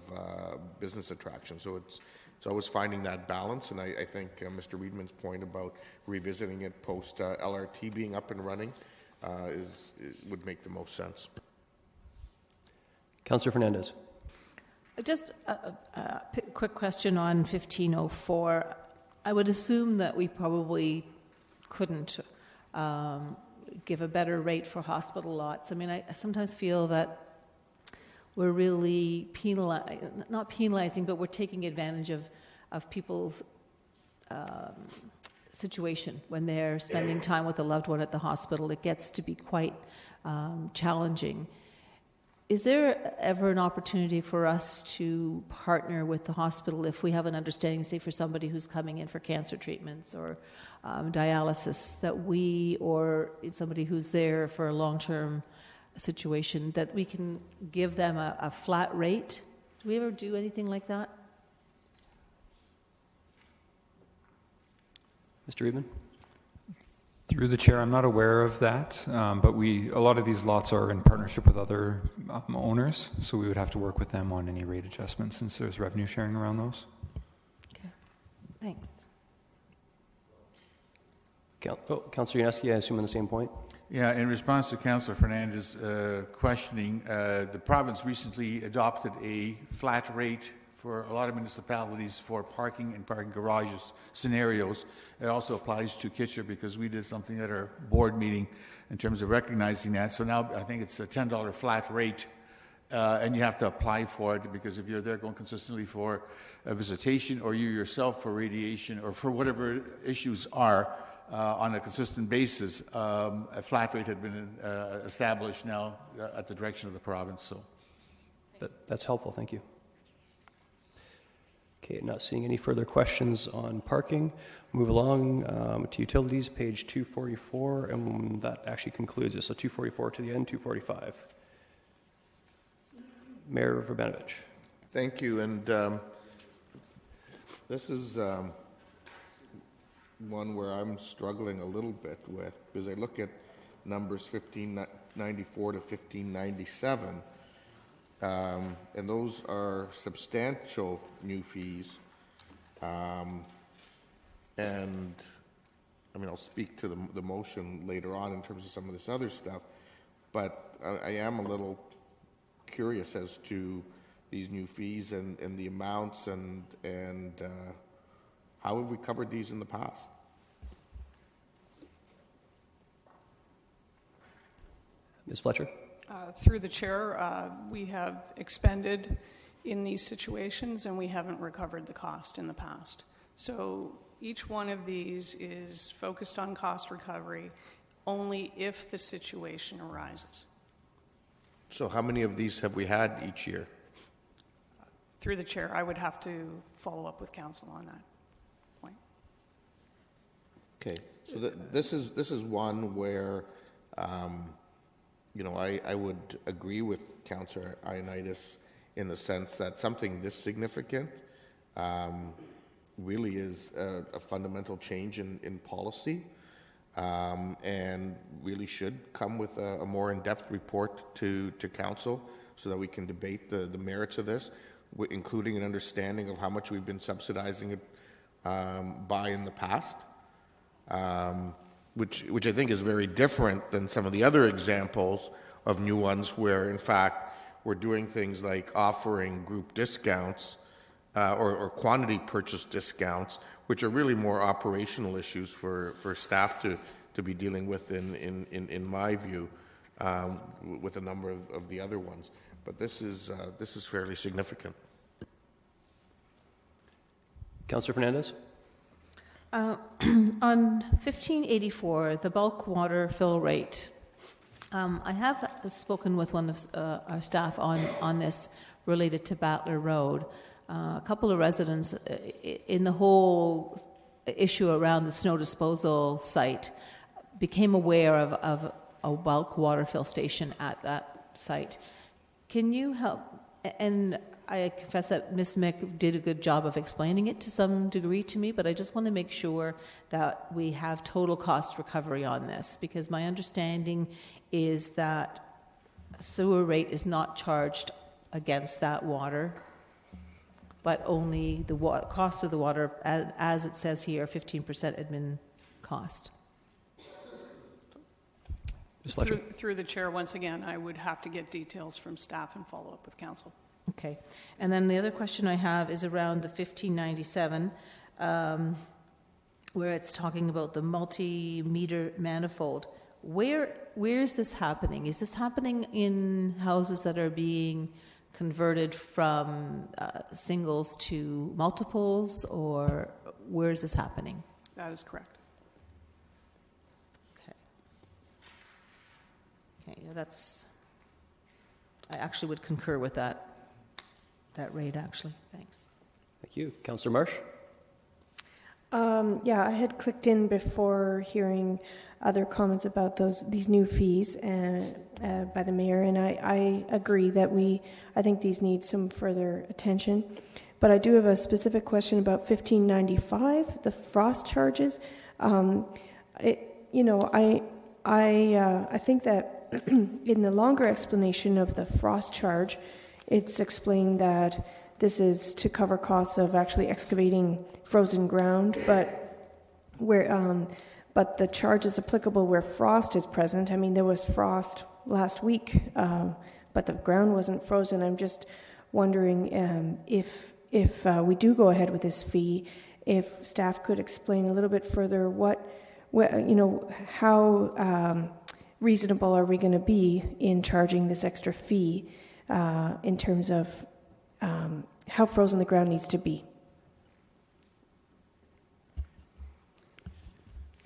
business attraction. So it's always finding that balance, and I think Mr. Reedman's point about revisiting it post LRT being up and running would make the most sense. Councillor Fernandez. Just a quick question on 1504. I would assume that we probably couldn't give a better rate for hospital lots. I mean, I sometimes feel that we're really not penalizing, but we're taking advantage of people's situation when they're spending time with a loved one at the hospital. It gets to be quite challenging. Is there ever an opportunity for us to partner with the hospital if we have an understanding, say, for somebody who's coming in for cancer treatments or dialysis, that we, or somebody who's there for a long-term situation, that we can give them a flat rate? Do we ever do anything like that? Mr. Reedman? Through the chair, I'm not aware of that, but a lot of these lots are in partnership with other owners, so we would have to work with them on any rate adjustments since there's revenue sharing around those. Okay, thanks. Councillor Yaneski, I assume on the same point? Yeah, in response to Councillor Fernandez' questioning, the province recently adopted a flat rate for a lot of municipalities for parking and parking garages scenarios. It also applies to Kitchener because we did something at our board meeting in terms of recognizing that. So now I think it's a $10 flat rate, and you have to apply for it because if you're there going consistently for a visitation or you yourself for radiation or for whatever issues are on a consistent basis, a flat rate had been established now at the direction of the province. So that's helpful. Thank you. Okay, not seeing any further questions on parking. Move along to utilities, page 244, and that actually concludes it. So 244 to the end, 245. Mayor Verbenovich. Thank you, and this is one where I'm struggling a little bit with, because I look at numbers 1594 to 1597, and those are substantial new fees. And I mean, I'll speak to the motion later on in terms of some of this other stuff, but I am a little curious as to these new fees and the amounts and how have we covered these in the past? Ms. Fletcher? Through the chair, we have expended in these situations and we haven't recovered the cost in the past. So each one of these is focused on cost recovery only if the situation arises. So how many of these have we had each year? Through the chair, I would have to follow up with council on that point. Okay, so this is one where, you know, I would agree with Councillor Ioannidis in the sense that something this significant really is a fundamental change in policy and really should come with a more in-depth report to council so that we can debate the merits of this, including an understanding of how much we've been subsidizing it by in the past, which I think is very different than some of the other examples of new ones where, in fact, we're doing things like offering group discounts or quantity purchase discounts, which are really more operational issues for staff to be dealing with in my view, with a number of the other ones. But this is fairly significant. Councillor Fernandez? On 1584, the bulk water fill rate, I have spoken with one of our staff on this related to Battler Road. A couple of residents in the whole issue around the snow disposal site became aware of a bulk water fill station at that site. Can you help? And I confess that Ms. Mick did a good job of explaining it to some degree to me, but I just want to make sure that we have total cost recovery on this, because my understanding is that sewer rate is not charged against that water, but only the cost of the water, as it says here, 15% admin cost. Ms. Fletcher? Through the chair, once again, I would have to get details from staff and follow up with council. Okay. And then the other question I have is around the 1597, where it's talking about the multi-meter manifold. Where is this happening? Is this happening in houses that are being converted from singles to multiples, or where is this happening? That is correct. Okay, yeah, I actually would concur with that rate, actually. Thanks. Thank you. Councillor Marsh? Yeah, I had clicked in before hearing other comments about these new fees by the mayor, and I agree that I think these need some further attention. But I do have a specific question about 1595, the frost charges. I think that in the longer explanation of the frost charge, it's explained that this is to cover costs of actually excavating frozen ground, but the charge is applicable where frost is present. I mean, there was frost last week, but the ground wasn't frozen. I'm just wondering if we do go ahead with this fee, if staff could explain a little bit further how reasonable are we going to be in charging this extra fee in terms of how frozen the ground needs to be.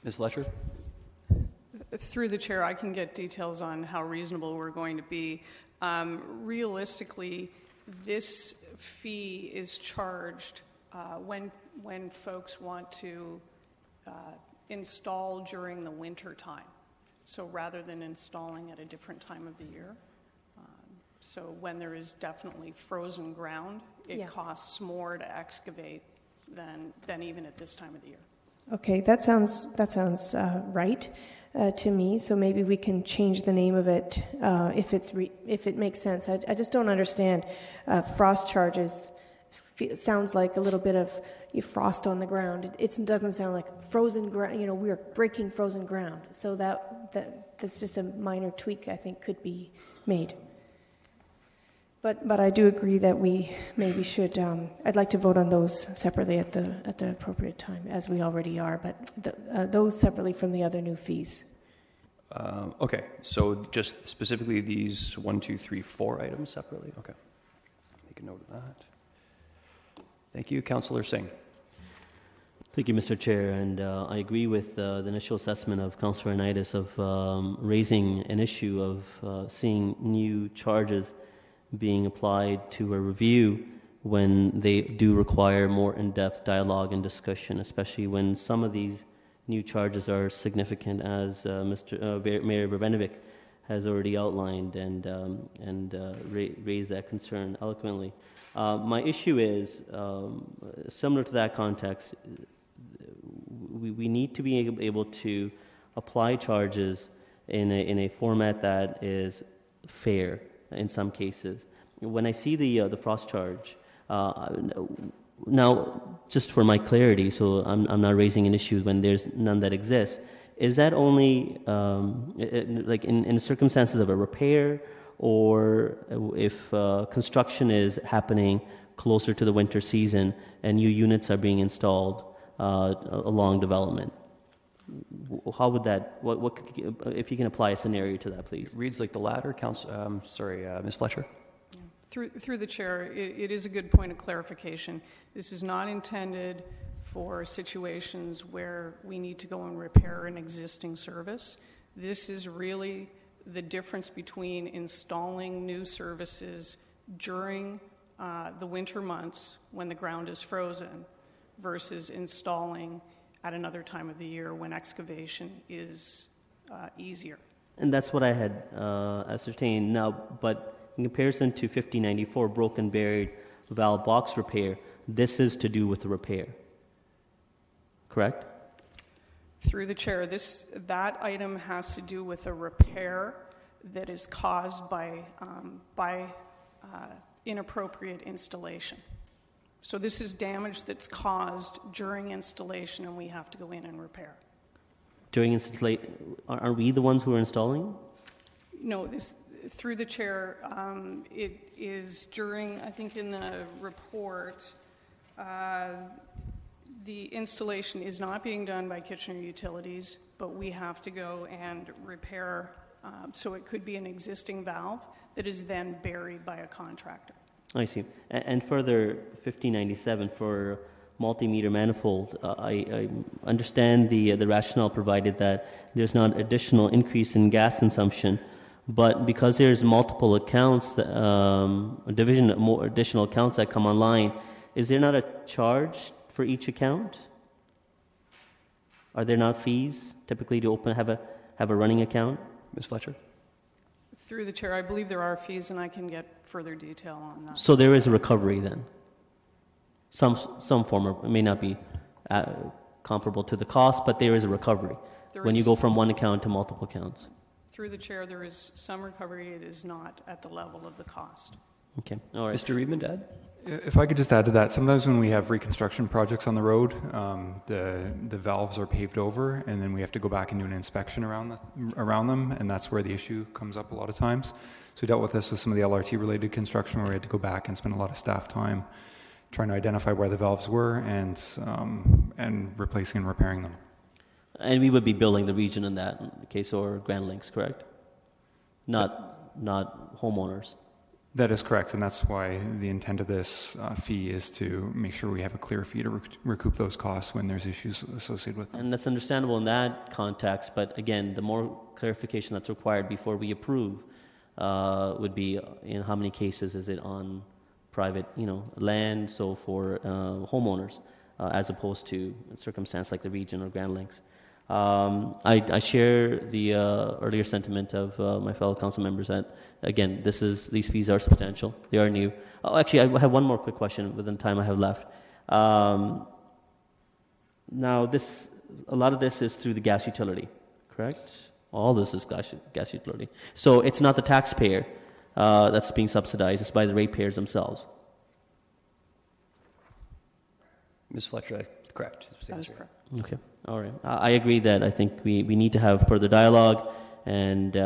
Ms. Fletcher? Through the chair, I can get details on how reasonable we're going to be. Realistically, this fee is charged when folks want to install during the winter time. So rather than installing at a different time of the year. So when there is definitely frozen ground, it costs more to excavate than even at this time of the year. Okay, that sounds right to me. So maybe we can change the name of it if it makes sense. I just don't understand frost charges. It sounds like a little bit of frost on the ground. It doesn't sound like frozen ground. We're breaking frozen ground. So that's just a minor tweak I think could be made. But I do agree that we maybe should. I'd like to vote on those separately at the appropriate time, as we already are. But those separately from the other new fees. Okay, so just specifically these 1, 2, 3, 4 items separately. Okay, make a note of that. Thank you, Councillor Singh. Thank you, Mr. Chair, and I agree with the initial assessment of Councillor Anitis of raising an issue of seeing new charges being applied to a review when they do require more in-depth dialogue and discussion, especially when some of these new charges are significant, as Mayor Vervenovic has already outlined and raised that concern eloquently. My issue is, similar to that context, we need to be able to apply charges in a format that is fair in some cases. When I see the frost charge, now just for my clarity, so I'm not raising an issue when there's none that exists, is that only like in circumstances of a repair, or if construction is happening closer to the winter season and new units are being installed along development? How would that, if you can apply a scenario to that, please? It reads like the latter. Ms. Fletcher? Through the chair, it is a good point of clarification. This is not intended for situations where we need to go and repair an existing service. This is really the difference between installing new services during the winter months when the ground is frozen versus installing at another time of the year when excavation is easier. And that's what I had ascertained now, but in comparison to 1594 broken buried valve box repair, this is to do with the repair, correct? Through the chair, that item has to do with a repair that is caused by inappropriate installation. So this is damage that's caused during installation, and we have to go in and repair. During installation, are we the ones who are installing? No, through the chair, it is during, I think in the report, the installation is not being done by Kitchener Utilities, but we have to go and repair, so it could be an existing valve that is then buried by a contractor. I see. And further, 1597 for multimeter manifold, I understand the rationale provided that there's not additional increase in gas consumption, but because there's multiple accounts, more additional accounts that come online, is there not a charge for each account? Are there not fees typically to have a running account? Ms. Fletcher? Through the chair, I believe there are fees, and I can get further detail on that. So there is a recovery then? Some form of, it may not be comparable to the cost, but there is a recovery when you go from one account to multiple accounts. Through the chair, there is some recovery. It is not at the level of the cost. Okay, all right. Mr. Reedman, Dad? If I could just add to that, sometimes when we have reconstruction projects on the road, the valves are paved over, and then we have to go back and do an inspection around them, and that's where the issue comes up a lot of times. So we dealt with this with some of the LRT-related construction, where we had to go back and spend a lot of staff time trying to identify where the valves were and replacing and repairing them. And we would be billing the region in that case, or Grand Links, correct? Not homeowners. That is correct, and that's why the intent of this fee is to make sure we have a clear fee to recoup those costs when there's issues associated with them. And that's understandable in that context, but again, the more clarification that's required before we approve would be in how many cases is it on private, land, so for homeowners, as opposed to a circumstance like the region or Grand Links. I share the earlier sentiment of my fellow council members that, again, these fees are substantial. They are new. Oh, actually, I have one more quick question within the time I have left. Now, a lot of this is through the gas utility, correct? All this is gas utility. So it's not the taxpayer that's being subsidized. It's by the ratepayers themselves. Ms. Fletcher, correct. That is correct. Okay. All right. I agree that I think we need to have further dialogue, and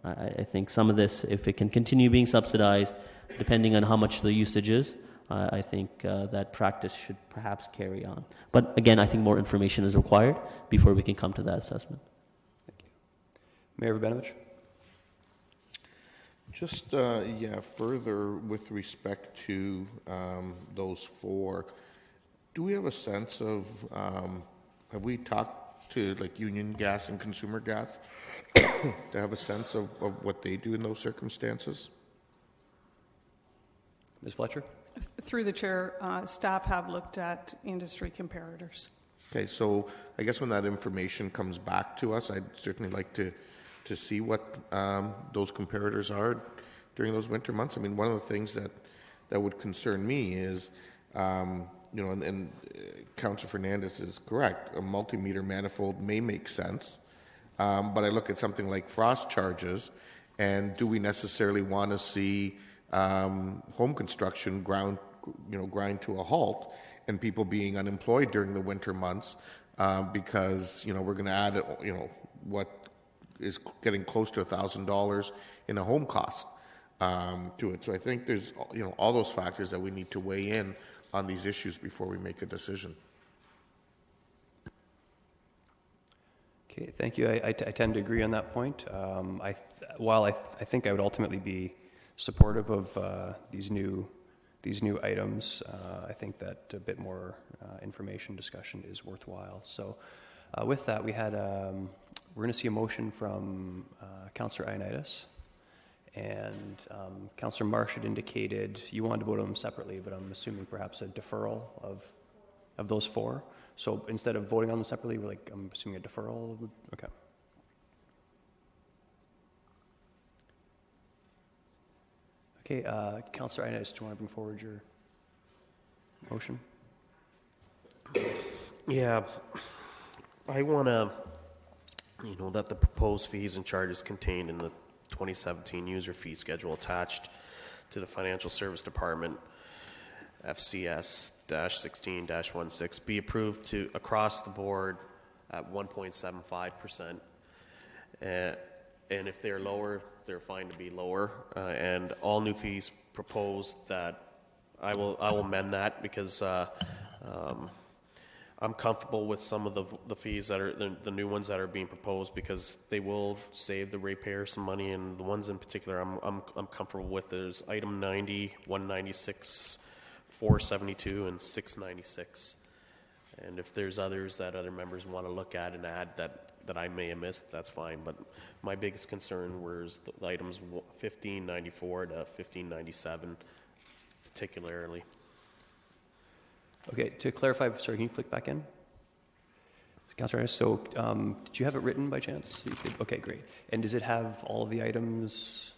I think some of this, if it can continue being subsidized, depending on how much the usage is, I think that practice should perhaps carry on. But again, I think more information is required before we can come to that assessment. Thank you. Mayor Rabinovich? Just, further with respect to those four, do we have a sense of, have we talked to like Union Gas and Consumer Gas to have a sense of what they do in those circumstances? Ms. Fletcher? Through the chair, staff have looked at industry comparators. Okay, so I guess when that information comes back to us, I'd certainly like to see what those comparators are during those winter months. I mean, one of the things that would concern me is, and Councillor Fernandez is correct, a multimeter manifold may make sense, but I look at something like frost charges, and do we necessarily want to see home construction grind to a halt and people being unemployed during the winter months because we're going to add what is getting close to $1,000 in a home cost to it. So I think there's all those factors that we need to weigh in on these issues before we make a decision. Okay, thank you. I tend to agree on that point. While I think I would ultimately be supportive of these new items, I think that a bit more information discussion is worthwhile. So, with that, we're going to see a motion from Councillor Ioannidis, and Councillor Marsh had indicated you wanted to vote on them separately, but I'm assuming perhaps a deferral of those four. So instead of voting on them separately, I'm assuming a deferral. Okay. Okay, Councillor Ioannidis, do you want to bring forward your motion? Yeah, I want to, that the proposed fees and charges contained in the 2017 user fee schedule attached to the Financial Service Department FCS-16-16 be approved to across the board at 1.75%. and if they're lower, they're fine to be lower. And all new fees proposed that I will amend that because I'm comfortable with some of the fees that are the new ones that are being proposed because they will save the ratepayers some money, and the ones in particular I'm comfortable with. There's item 90, 196, 472, and 696. And if there's others that other members want to look at and add that I may have missed, that's fine. But my biggest concern was the items 1594 to 1597, particularly. Okay, to clarify, sorry, can you click back in? Councillor Ennis, so did you have it written by chance? Okay, great. And does it have all of the items?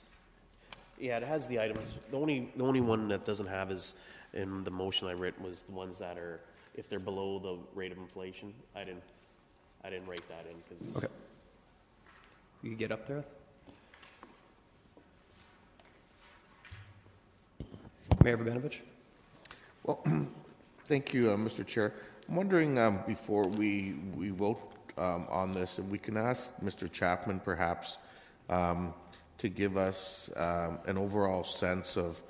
Yeah, it has the items. The only one that doesn't have is in the motion I wrote was the ones that are, if they're below the rate of inflation. I didn't write that in because. Okay. You get up there. Mayor Vobinovich. Well, thank you, Mr. Chair. I'm wondering before we vote on this, if we can ask Mr. Chapman perhaps to give us an overall sense of,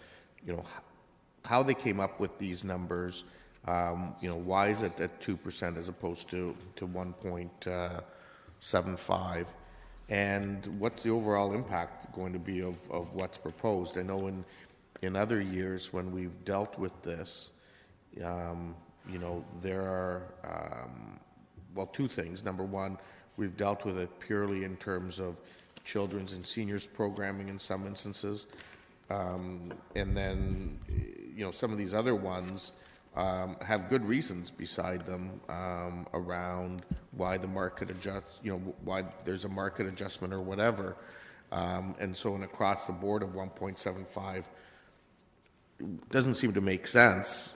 how they came up with these numbers. Why is it at 2% as opposed to 1.75? And what's the overall impact going to be of what's proposed? I know in other years when we've dealt with this, there are, two things. Number one, we've dealt with it purely in terms of children's and seniors programming in some instances. And then, some of these other ones have good reasons beside them around why the market adjusts, why there's a market adjustment or whatever. And so an across the board of 1.75 doesn't seem to make sense,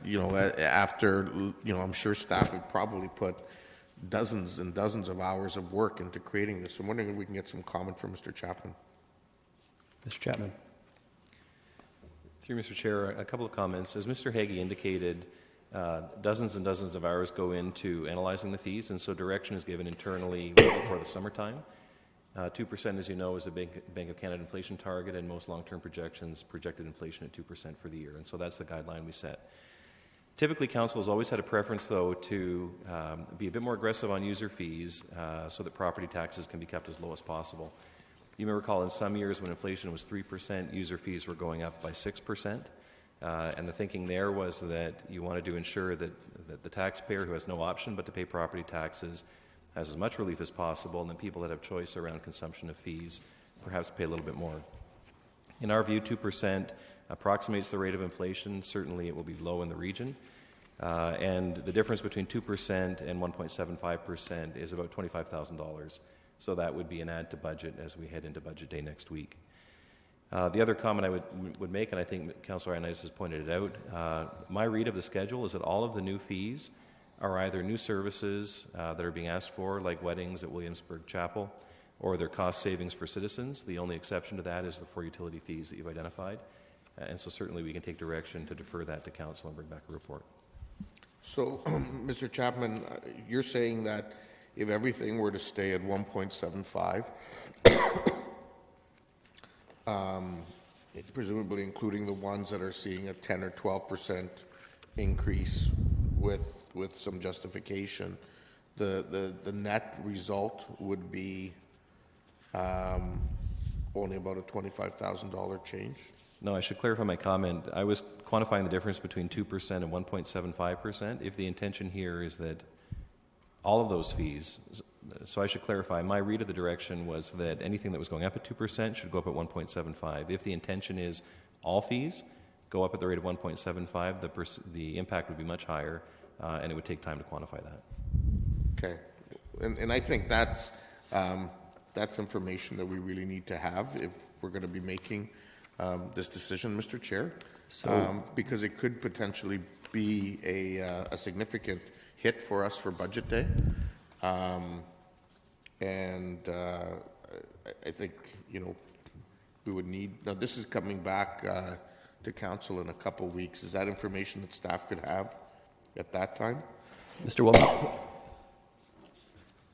after, I'm sure staff have probably put dozens and dozens of hours of work into creating this. I'm wondering if we can get some comment from Mr. Chapman. Mr. Chapman. Through Mr. Chair, a couple of comments. As Mr. Hagee indicated, dozens and dozens of hours go into analyzing the fees, and so direction is given internally well before the summertime. 2%, as you know, is the Bank of Canada inflation target, and most long-term projections projected inflation at 2% for the year, and so that's the guideline we set. Typically, Council has always had a preference, though, to be a bit more aggressive on user fees so that property taxes can be kept as low as possible. You may recall in some years when inflation was 3%, user fees were going up by 6%, and the thinking there was that you wanted to ensure that the taxpayer who has no option but to pay property taxes has as much relief as possible, and then people that have choice around consumption of fees perhaps pay a little bit more. In our view, 2% approximates the rate of inflation. Certainly it will be low in the region. And the difference between 2% and 1.75% is about $25,000. So that would be an add to budget as we head into budget day next week. The other comment I would make, and I think Councillor Ioannidis has pointed it out, my read of the schedule is that all of the new fees are either new services that are being asked for, like weddings at Williamsburg Chapel, or they're cost savings for citizens. The only exception to that is the 4 utility fees that you've identified. And so certainly we can take direction to defer that to Council and bring back a report. So, Mr. Chapman, you're saying that if everything were to stay at 1.75, presumably including the ones that are seeing a 10 or 12% increase with some justification, the net result would be only about a $25,000 change? No, I should clarify my comment. I was quantifying the difference between 2% and 1.75%. If the intention here is that all of those fees, so I should clarify, my read of the direction was that anything that was going up at 2% should go up at 1.75. If the intention is all fees go up at the rate of 1.75, the impact would be much higher, and it would take time to quantify that. Okay. And I think that's information that we really need to have if we're going to be making this decision, Mr. Chair, because it could potentially be a significant hit for us for budget day. And I think, we would need, now this is coming back to Council in a couple of weeks. Is that information that staff could have at that time? Mr. Wilmer?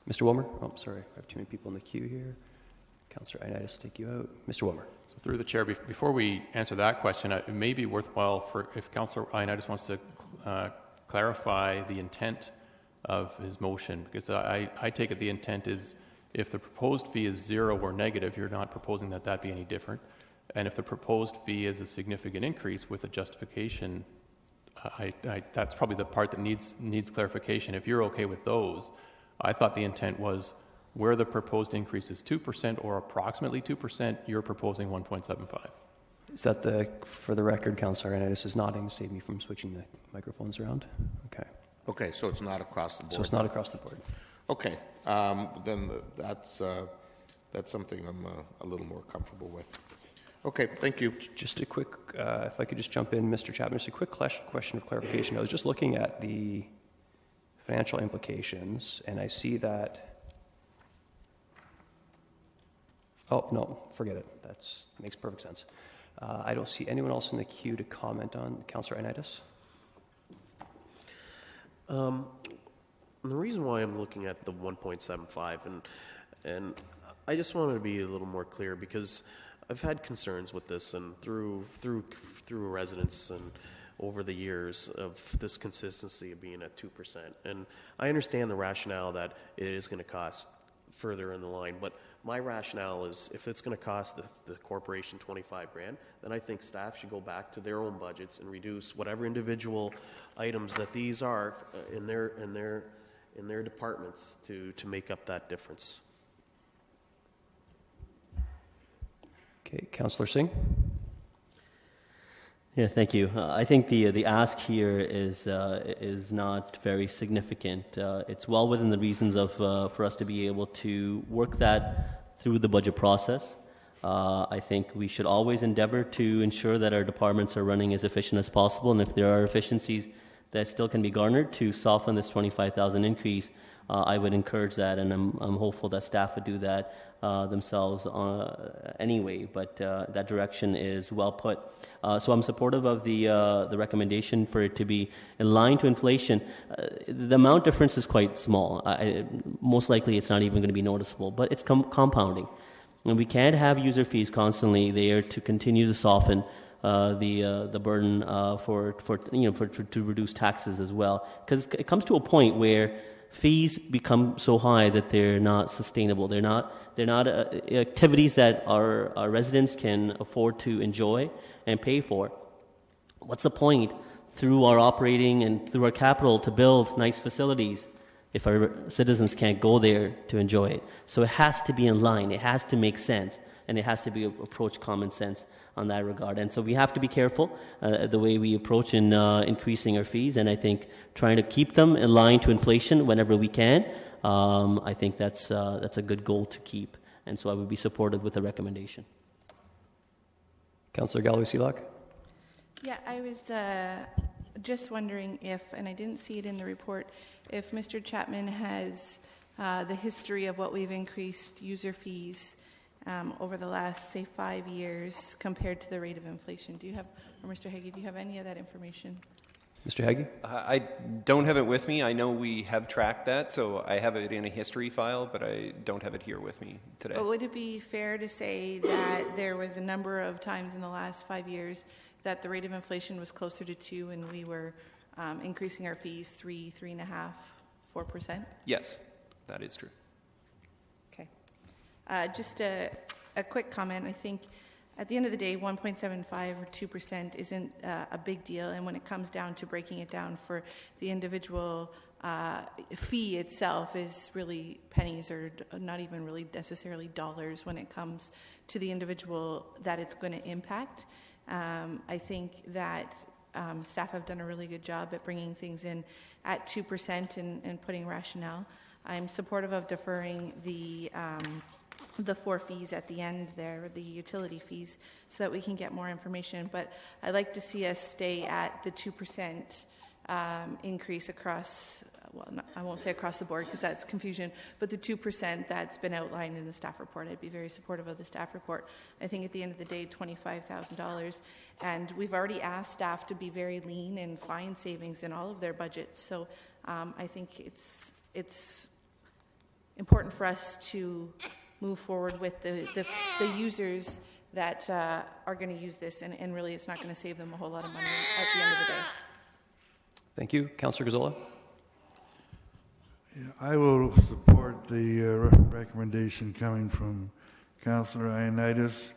Mr. Wilmer? Oh, sorry. I have too many people in the queue here. Councillor Ioannidis will take you out. Mr. Wilmer. So through the chair, before we answer that question, it may be worthwhile if Councillor Ioannidis wants to clarify the intent of his motion, because I take it the intent is if the proposed fee is 0 or negative, you're not proposing that be any different. And if the proposed fee is a significant increase with a justification, that's probably the part that needs clarification. If you're okay with those, I thought the intent was where the proposed increase is 2% or approximately 2%, you're proposing 1.75. Is that for the record, Councillor Ioannidis is nodding to save me from switching the microphones around? Okay. Okay, so it's not across the board. So it's not across the board. Okay, then that's something I'm a little more comfortable with. Okay, thank you. Just a quick, if I could just jump in, Mr. Chapman, just a quick question of clarification. I was just looking at the financial implications, and I see that. Oh, no, forget it. That makes perfect sense. I don't see anyone else in the queue to comment on. Councillor Ioannidis? The reason why I'm looking at the 1.75, and I just wanted to be a little more clear, because I've had concerns with this and through residents and over the years of this consistency of being at 2%. And I understand the rationale that it is going to cost further in the line, but my rationale is if it's going to cost the corporation $25,000, then I think staff should go back to their own budgets and reduce whatever individual items that these are in their departments to make up that difference. Okay, Councillor Singh? Yeah, thank you. I think the ask here is not very significant. It's well within the reasons of for us to be able to work that through the budget process. I think we should always endeavor to ensure that our departments are running as efficient as possible, and if there are efficiencies that still can be garnered to soften this 25,000 increase, I would encourage that, and I'm hopeful that staff would do that themselves anyway, but that direction is well put. So I'm supportive of the recommendation for it to be in line to inflation. The amount difference is quite small. Most likely it's not even going to be noticeable, but it's compounding. And we can't have user fees constantly there to continue to soften the burden to reduce taxes as well, because it comes to a point where fees become so high that they're not sustainable. They're not activities that our residents can afford to enjoy and pay for. What's the point through our operating and through our capital to build nice facilities if our citizens can't go there to enjoy it? So it has to be in line. It has to make sense, and it has to be approach common sense on that regard. And so we have to be careful the way we approach in increasing our fees, and I think trying to keep them in line to inflation whenever we can, I think that's a good goal to keep. And so I would be supportive with the recommendation. Councillor Galloway-Seelock? Yeah, I was just wondering if, and I didn't see it in the report, if Mr. Chapman has the history of what we've increased user fees over the last, say, 5 years compared to the rate of inflation. Do you have, or Mr. Heggie, do you have any of that information? Mr. Heggie? I don't have it with me. I know we have tracked that, so I have it in a history file, but I don't have it here with me today. But would it be fair to say that there was a number of times in the last 5 years that the rate of inflation was closer to 2 and we were increasing our fees 3.5%, 4%? Yes, that is true. Okay. Just a quick comment. I think at the end of the day, 1.75 or 2% isn't a big deal. And when it comes down to breaking it down for the individual fee itself is really pennies, or not even really necessarily dollars when it comes to the individual that it's going to impact. I think that staff have done a really good job at bringing things in at 2% and putting rationale. I'm supportive of deferring the 4 fees at the end there, the utility fees, so that we can get more information. But I'd like to see us stay at the 2% increase across, well, I won't say across the board because that's confusion, but the 2% that's been outlined in the staff report. I'd be very supportive of the staff report. I think at the end of the day, $25,000, and we've already asked staff to be very lean and find savings in all of their budgets. So I think it's important for us to move forward with the users that are going to use this, and really it's not going to save them a whole lot of money at the end of the day. Thank you. Councillor Gazzola? Yeah, I will support the recommendation coming from Councillor Ioannidis.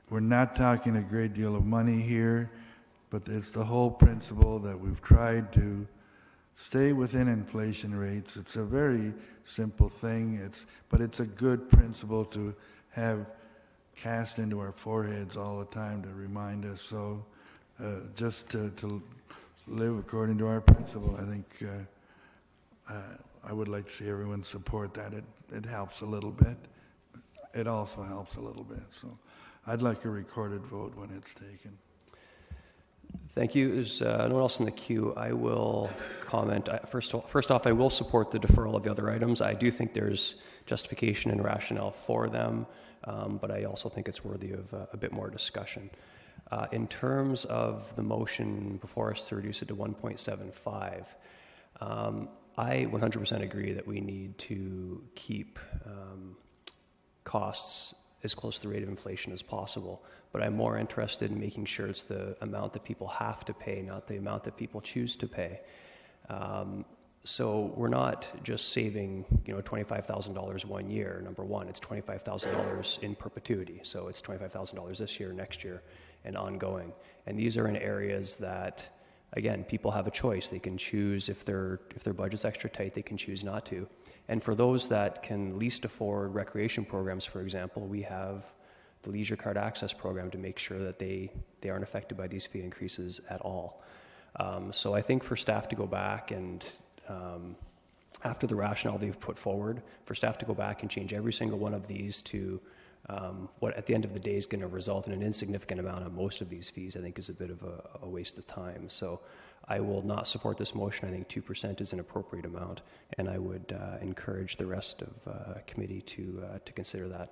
We're not talking a great deal of money here, but it's the whole principle that we've tried to stay within inflation rates. It's a very simple thing, but it's a good principle to have cast into our foreheads all the time to remind us. So just to live according to our principle, I think I would like to see everyone support that. It helps a little bit. It also helps a little bit. So I'd like a recorded vote when it's taken. Thank you. There's no one else in the queue. I will comment. First off, I will support the deferral of the other items. I do think there's justification and rationale for them, but I also think it's worthy of a bit more discussion. In terms of the motion before us to reduce it to 1.75, I 100% agree that we need to keep costs as close to the rate of inflation as possible. But I'm more interested in making sure it's the amount that people have to pay, not the amount that people choose to pay. So we're not just saving, $25,000 one year. Number one, it's $25,000 in perpetuity. So it's $25,000 this year, next year, and ongoing. And these are in areas that, again, people have a choice. They can choose if their budget's extra tight, they can choose not to. And for those that can least afford recreation programs, for example, we have the Leisure Card Access Program to make sure that they aren't affected by these fee increases at all. So I think for staff to go back and, after the rationale they've put forward, for staff to go back and change every single one of these to what at the end of the day is going to result in an insignificant amount on most of these fees, I think is a bit of a waste of time. So I will not support this motion. I think 2% is an appropriate amount, and I would encourage the rest of committee to consider that,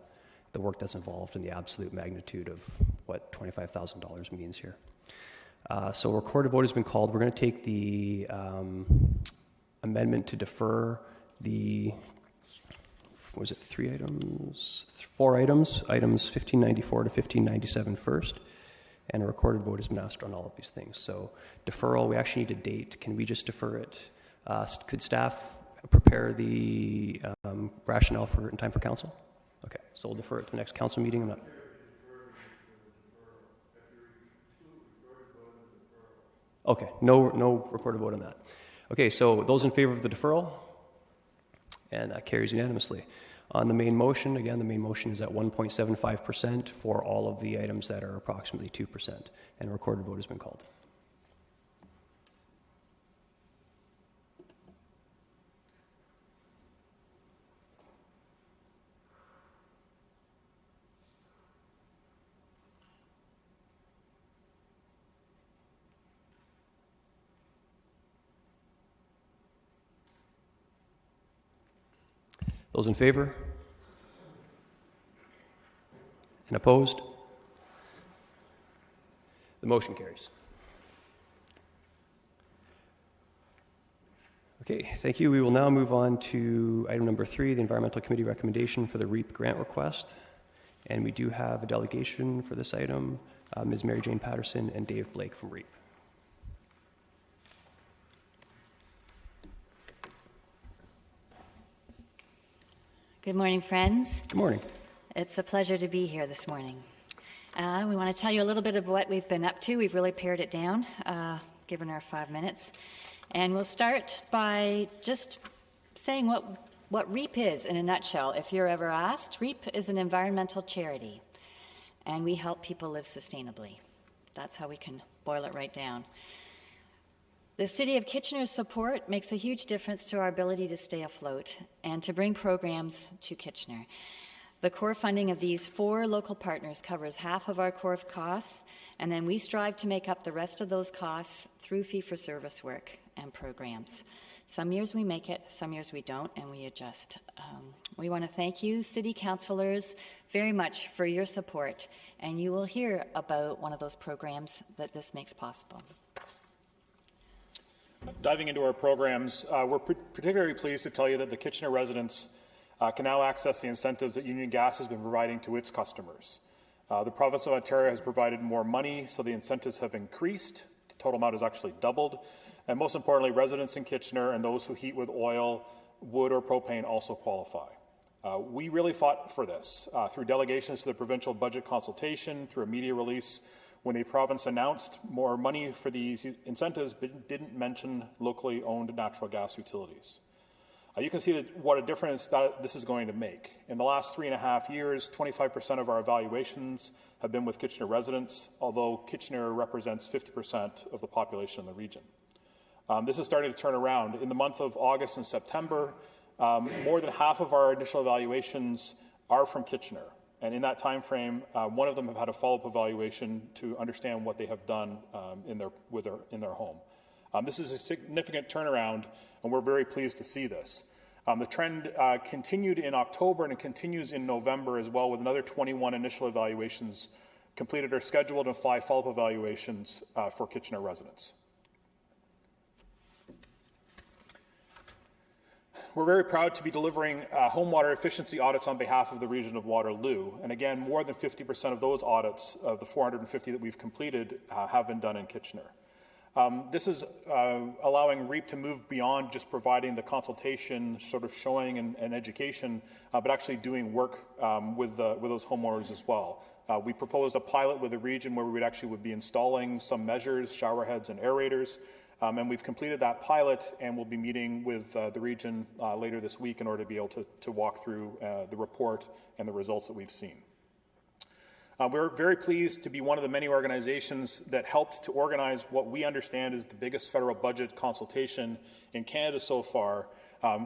the work that's involved and the absolute magnitude of what $25,000 means here. So a recorded vote has been called. We're going to take the amendment to defer the, was it 3 items? 4 items, items 1594 to 1597 first. And a recorded vote has been asked on all of these things. So deferral, we actually need a date. Can we just defer it? Could staff prepare the rationale in time for council? Okay, so we'll defer it to the next council meeting. I'm not. Okay, no recorded vote on that. Okay, so those in favor of the deferral? And that carries unanimously. On the main motion, again, the main motion is at 1.75% for all of the items that are approximately 2%, and a recorded vote has been called. Those in favor? And opposed? The motion carries. Okay, thank you. We will now move on to item number 3, the Environmental Committee recommendation for the REAP grant request. And we do have a delegation for this item, Ms. Mary Jane Patterson and Dave Blake from REAP. Good morning, friends. Good morning. It's a pleasure to be here this morning. We want to tell you a little bit of what we've been up to. We've really pared it down, given our 5 minutes. And we'll start by just saying what REAP is in a nutshell. If you're ever asked, REAP is an environmental charity, and we help people live sustainably. That's how we can boil it right down. The City of Kitchener's support makes a huge difference to our ability to stay afloat and to bring programs to Kitchener. The core funding of these 4 local partners covers half of our core costs, and then we strive to make up the rest of those costs through fee-for-service work and programs. Some years we make it, some years we don't, and we adjust. We want to thank you, City Councillors, very much for your support, and you will hear about one of those programs that this makes possible. Diving into our programs, we're particularly pleased to tell you that the Kitchener residents can now access the incentives that Union Gas has been providing to its customers. The province of Ontario has provided more money, so the incentives have increased. The total amount has actually doubled. And most importantly, residents in Kitchener and those who heat with oil, wood, or propane also qualify. We really fought for this through delegations to the provincial budget consultation, through a media release when the province announced more money for these incentives, but didn't mention locally owned natural gas utilities. You can see what a difference that this is going to make. In the last 3.5 years, 25% of our evaluations have been with Kitchener residents, although Kitchener represents 50% of the population in the region. This is starting to turn around. In the month of August and September, more than half of our initial evaluations are from Kitchener. And in that time frame, one of them have had a follow-up evaluation to understand what they have done in their home. This is a significant turnaround, and we're very pleased to see this. The trend continued in October and it continues in November as well, with another 21 initial evaluations completed or scheduled and 5 follow-up evaluations for Kitchener residents. We're very proud to be delivering home water efficiency audits on behalf of the region of Waterloo. And again, more than 50% of those audits, of the 450 that we've completed, have been done in Kitchener. This is allowing REAP to move beyond just providing the consultation, sort of showing and education, but actually doing work with those homeowners as well. We proposed a pilot with the region where we would be installing some measures, shower heads and aerators, and we've completed that pilot, and we'll be meeting with the region later this week in order to be able to walk through the report and the results that we've seen. We're very pleased to be one of the many organizations that helped to organize what we understand is the biggest federal budget consultation in Canada so far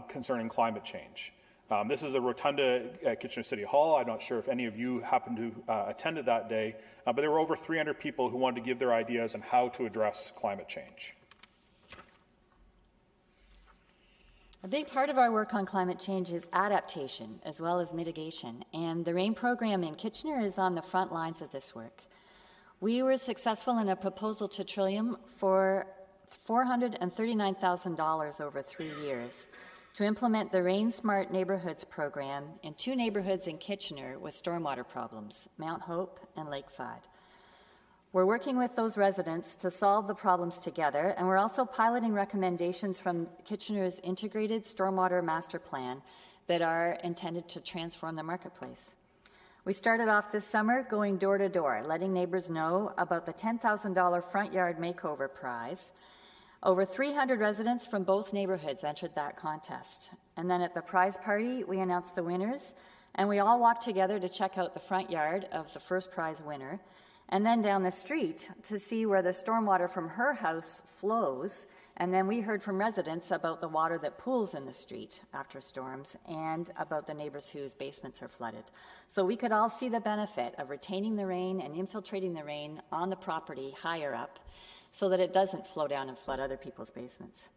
concerning climate change. This is a rotunda at Kitchener City Hall. I'm not sure if any of you happened to attend it that day, but there were over 300 people who wanted to give their ideas on how to address climate change. A big part of our work on climate change is adaptation as well as mitigation, and the RAIN program in Kitchener is on the front lines of this work. We were successful in a proposal to Trillium for $439,000 over 3 years to implement the RAIN Smart Neighborhoods program in 2 neighborhoods in Kitchener with stormwater problems, Mount Hope and Lakeside. We're working with those residents to solve the problems together, and we're also piloting recommendations from Kitchener's integrated stormwater master plan that are intended to transform the marketplace. We started off this summer going door to door, letting neighbors know about the $10,000 front yard makeover prize. Over 300 residents from both neighborhoods entered that contest. And then at the prize party, we announced the winners, and we all walked together to check out the front yard of the first prize winner, and then down the street to see where the stormwater from her house flows. And then we heard from residents about the water that pools in the street after storms and about the neighbors whose basements are flooded. So we could all see the benefit of retaining the rain and infiltrating the rain on the property higher up so that it doesn't flow down and flood other people's basements.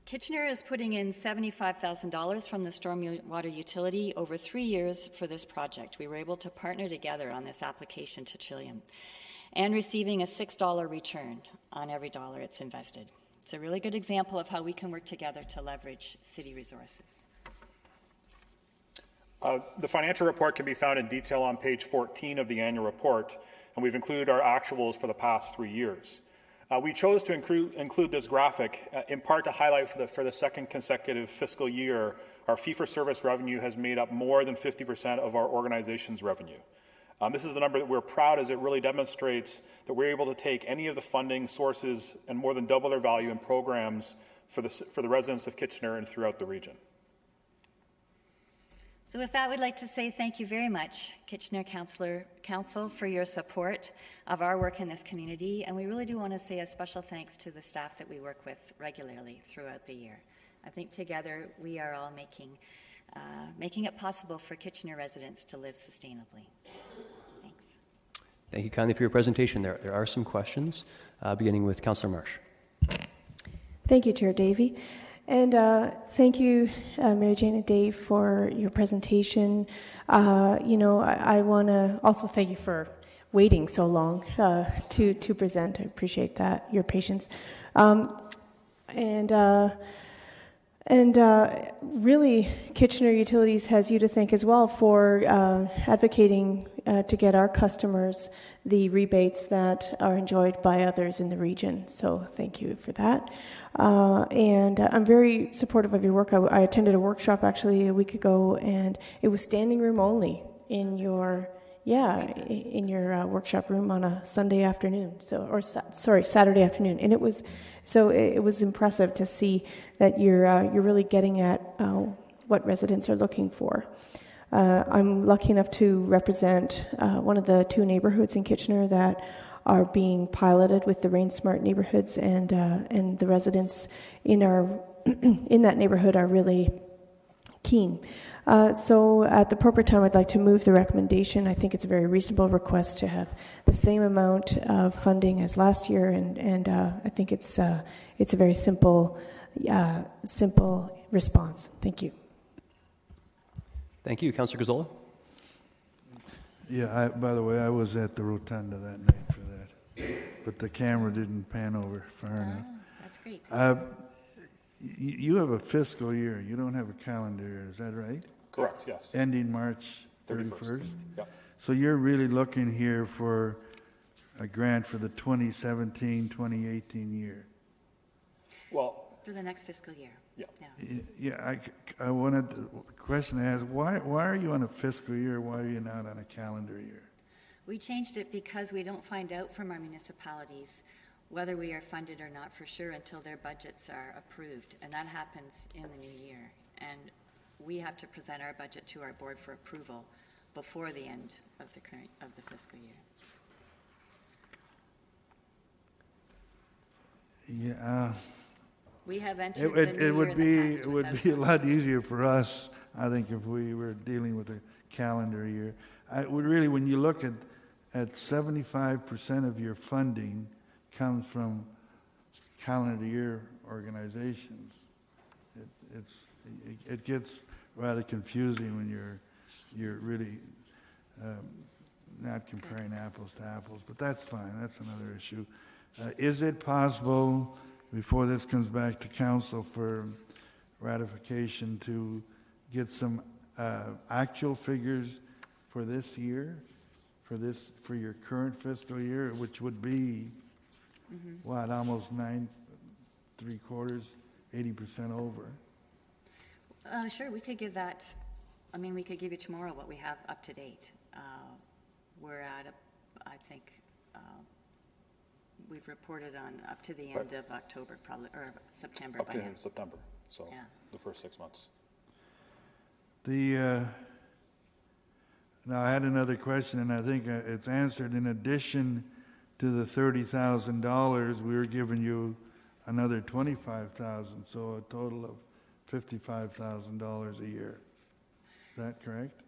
Kitchener is putting in $75,000 from the stormwater utility over 3 years for this project. We were able to partner together on this application to Trillium and receiving a $6 return on every dollar it's invested. It's a really good example of how we can work together to leverage city resources. The financial report can be found in detail on page 14 of the annual report, and we've included our actuals for the past 3 years. We chose to include this graphic in part to highlight for the second consecutive fiscal year, our fee-for-service revenue has made up more than 50% of our organization's revenue. This is the number that we're proud as it really demonstrates that we're able to take any of the funding sources and more than double their value in programs for the residents of Kitchener and throughout the region. So with that, we'd like to say thank you very much, Kitchener Council, for your support of our work in this community. And we really do want to say a special thanks to the staff that we work with regularly throughout the year. I think together we are all making it possible for Kitchener residents to live sustainably. Thanks. Thank you kindly for your presentation. There are some questions, beginning with Councillor Marsh. Thank you, Chair Davey. And thank you, Mary Jane and Dave, for your presentation. I want to also thank you for waiting so long to present. I appreciate that, your patience. And really, Kitchener Utilities has you to thank as well for advocating to get our customers the rebates that are enjoyed by others in the region. So thank you for that. And I'm very supportive of your work. I attended a workshop actually a week ago, and it was standing room only in your workshop room on a Sunday afternoon. Saturday afternoon, and it was impressive to see that you're really getting at what residents are looking for. I'm lucky enough to represent one of the two neighborhoods in Kitchener that are being piloted with the Rain Smart neighborhoods, and the residents in that neighborhood are really keen. So at the appropriate time, I'd like to move the recommendation. I think it's a very reasonable request to have the same amount of funding as last year, and I think it's a very simple response. Thank you. Thank you. Councillor Gazzola? Yeah, by the way, I was at the Rotunda that night for that, but the camera didn't pan over far enough. That's great. You have a fiscal year. You don't have a calendar year. Is that right? Correct, yes. Ending March 31st? Yep. So you're really looking here for a grant for the 2017-2018 year? Well, for the next fiscal year. Yeah, I wanted the question to ask, why are you on a fiscal year? Why are you not on a calendar year? We changed it because we don't find out from our municipalities whether we are funded or not for sure until their budgets are approved, and that happens in the new year. And we have to present our budget to our board for approval before the end of the fiscal year. Yeah. We have entered the new it would year be it would be a lot easier for us, I think, if we were dealing with a calendar year. When you look at 75% of your funding comes from calendar year organizations. It gets rather confusing when you're really not comparing apples to apples, but that's fine. That's another issue. Is it possible, before this comes back to council for ratification, to get some actual figures for this year, for your current fiscal year, which would be almost 80% over? Sure, we could give that. I mean, we could give you tomorrow what we have up to date. We're at, I think, we've reported on up to the end of October, probably, or September. Up to the end of September, so the first 6 months. Now, I had another question, and I think it's answered. In addition to the $30,000, we were giving you another $25,000, so a total of $55,000 a year. Is that correct?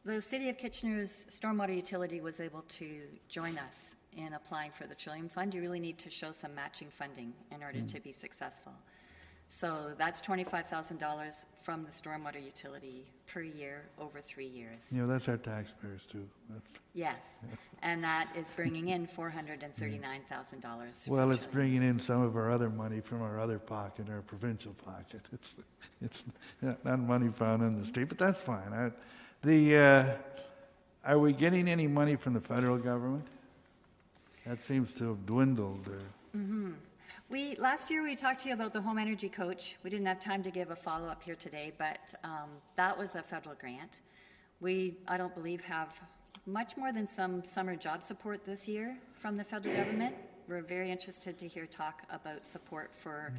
The City of Kitchener's stormwater utility was able to join us in applying for the Trillium Fund. You really need to show some matching funding in order to be successful. So that's $25,000 from the stormwater utility per year over 3 years. That's our taxpayers too. Yes, and that is bringing in $439,000. Well, it's bringing in some of our other money from our other pocket, our provincial pocket. It's not money found in the street, but that's fine. Are we getting any money from the federal government? That seems to have dwindled. Last year we talked to you about the home energy coach. We didn't have time to give a follow-up here today, but that was a federal grant. I don't believe, have much more than some summer job support this year from the federal government. We're very interested to hear talk about support for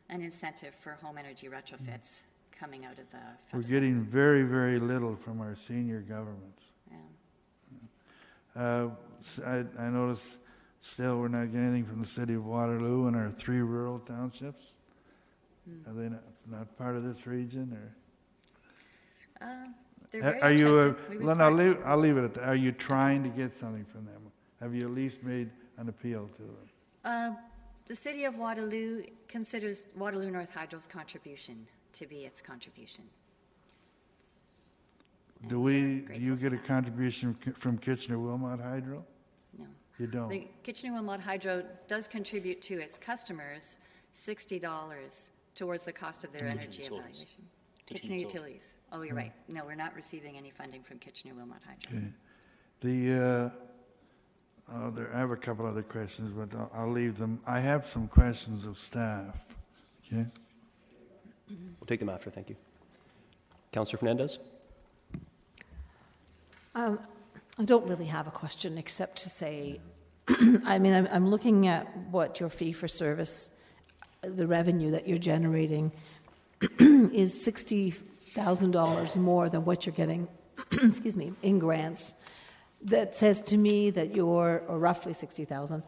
an incentive for home energy retrofits coming out of the federal We're getting very, very little from our senior governments. I noticed still we're not getting anything from the city of Waterloo and our 3 rural townships. Are they not part of this region? They're very Are you? interested. I'll leave it at that. Are you trying to get something from them? Have you at least made an appeal to them? The city of Waterloo considers Waterloo North Hydro's contribution to be its contribution. Do you get a contribution from Kitchener-Wilmot Hydro? No. You don't? The Kitchener-Wilmot Hydro does contribute to its customers $60 towards the cost of their Kitchener energy Utilities. evaluation. Kitchener Kitchener Utilities. Utilities. Oh, you're right. No, we're not receiving any funding from Kitchener-Wilmot Hydro. Okay. I have a couple other questions, but I'll leave them. I have some questions of staff. Okay. We'll take them after, thank you. Councillor Fernandez? I don't really have a question except to say, I'm looking at what your fee for service, the revenue that you're generating is $60,000 more than what you're getting, excuse me, in grants. That says to me that or roughly 60,000,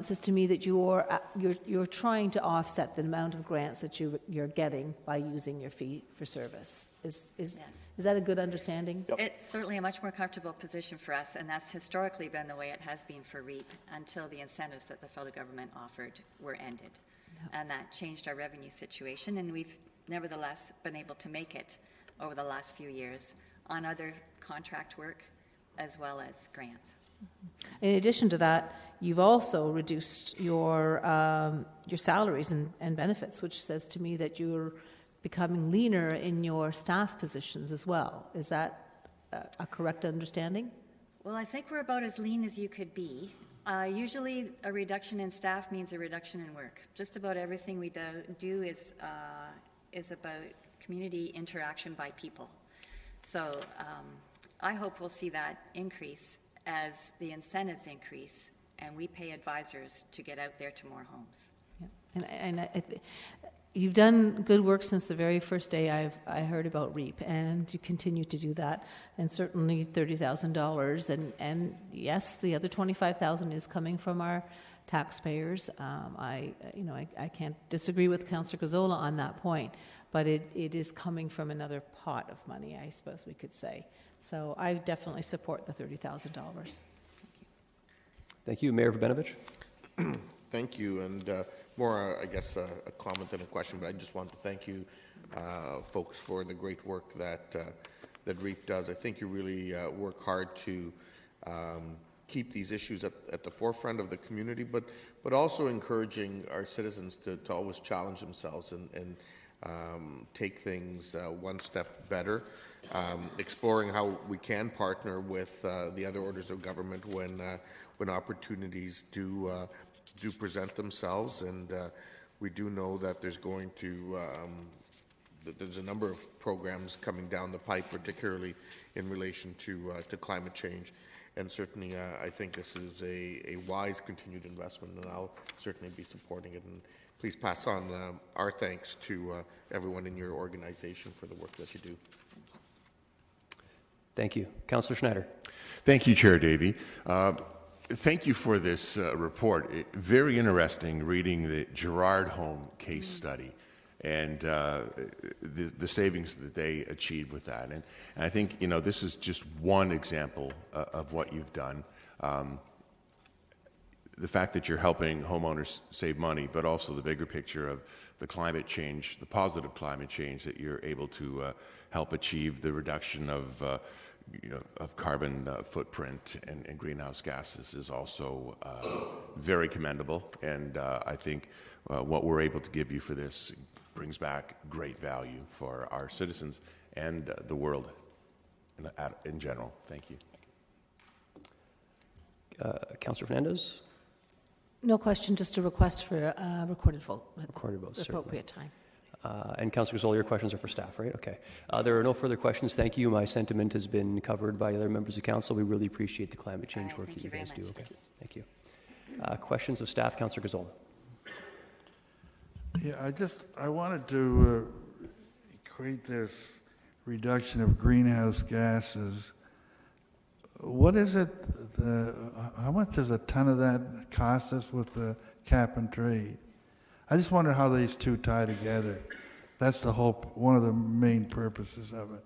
says to me that you're trying to offset the amount of grants that you're getting by using your fee for service. Is that a good understanding? Yep. It's certainly a much more comfortable position for us, and that's historically been the way it has been for REAP until the incentives that the federal government offered were ended. Yep. And that changed our revenue situation, and we've nevertheless been able to make it over the last few years on other contract work as well as grants. In addition to that, you've also reduced your salaries and benefits, which says to me that you're becoming leaner in your staff positions as well. Is that a correct understanding? Well, I think we're about as lean as you could be. Usually a reduction in staff means a reduction in work. Just about everything we do is about community interaction by people. So I hope we'll see that increase as the incentives increase and we pay advisors to get out there to more homes. Yeah. You've done good work since the very first day I heard about REAP, and you continue to do that. And certainly $30,000, and yes, the other $25,000 is coming from our taxpayers. I can't disagree with Councillor Gazzola on that point, but it is coming from another pot of money, I suppose we could say. So I definitely support the $30,000. Thank you. Mayor Vabenovich? Thank you, and more, I guess, a comment than a question, but I just want to thank you, folks, for the great work that REAP does. I think you really work hard to keep these issues at the forefront of the community, but also encouraging our citizens to always challenge themselves and take things one step better, exploring how we can partner with the other orders of government when opportunities do present themselves, and we do know that there's going to there's a number of programs coming down the pipe, particularly in relation to climate change, and certainly I think this is a wise continued investment, and I'll certainly be supporting it. And please pass on our thanks to everyone in your organization for the work that you do. Thank you. Councillor Schneider. Thank you, Chair Davey. Thank you for this report. Very interesting reading the Gerard Home case study and the savings that they achieved with that. And I think, this is just one example of what you've done. The fact that you're helping homeowners save money, but also the bigger picture of the climate change, the positive climate change that you're able to help achieve, the reduction of carbon footprint and greenhouse gases is also very commendable. And I think what we're able to give you for this brings back great value for our citizens and the world in general. Thank you. Councillor Fernandez? No question, just a request for a recorded vote. Recorded vote, appropriate time. And Councillor Gazzola, your questions are for staff, right? Okay. There are no further questions. Thank you. My sentiment has been covered by other members of council. We really appreciate the climate change work that you guys do. Okay. Thank you. Questions of staff, Councillor Gazzola. Yeah, I wanted to equate this reduction of greenhouse gases. What is it, how much does a ton of that cost us with the cap and trade? I just wonder how these two tie together. That's one of the main purposes of it.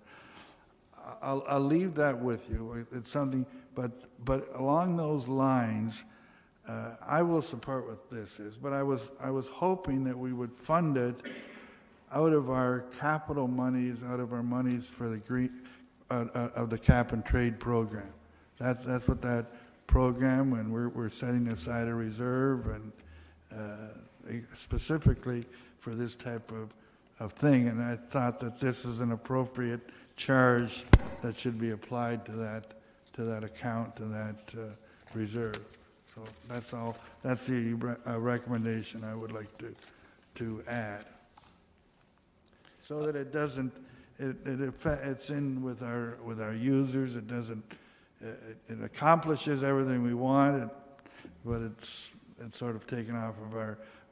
I'll leave that with you. It's something, but along those lines, I will support what this is. But I was hoping that we would fund it out of our capital monies, out of our monies for the of the cap and trade program. That's what that program, and we're setting aside a reserve and specifically for this type of thing, and I thought that this is an appropriate charge that should be applied to that account, to that reserve. So that's all. That's the recommendation I would like to add, so that it doesn't. It's in with our users. It doesn't. It accomplishes everything we want, but it's sort of taken off of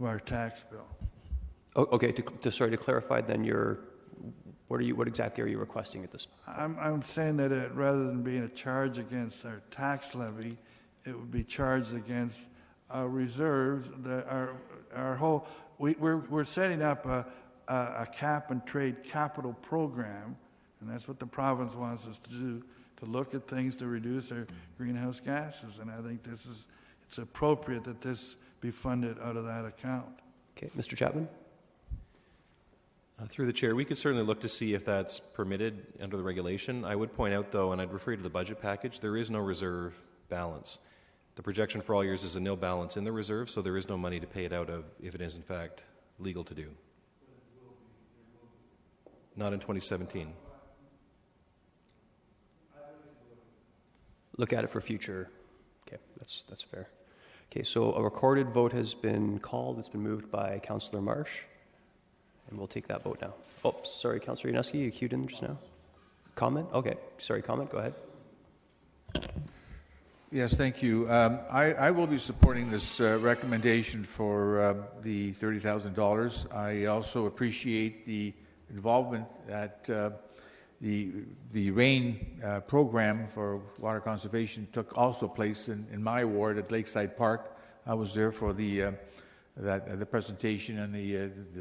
our tax bill. Oh, okay. To clarify, then what exactly are you requesting at this? I'm saying that rather than being a charge against our tax levy, it would be charged against our reserves. Our whole we're setting up a cap and trade capital program, and that's what the province wants us to do, to look at things to reduce our greenhouse gases. And I think it's appropriate that this be funded out of that account. Okay, Mr. Chapman. Through the chair, we could certainly look to see if that's permitted under the regulation. I would point out, though, and I'd refer you to the budget package, there is no reserve balance. The projection for all years is a nil balance in the reserve, so there is no money to pay it out of if it is, in fact, legal to do. Not in 2017. Look at it for future. Okay, that's fair. Okay, so a recorded vote has been called. It's been moved by Councillor Marsh. And we'll take that vote now. Oh, sorry, Councillor Yaneski, you queued in just now. Comment? Okay, sorry, comment, go ahead. Yes, thank you. I will be supporting this recommendation for the $30,000. I also appreciate the involvement that the RAIN program for water conservation took also place in my ward at Lakeside Park. I was there for the presentation and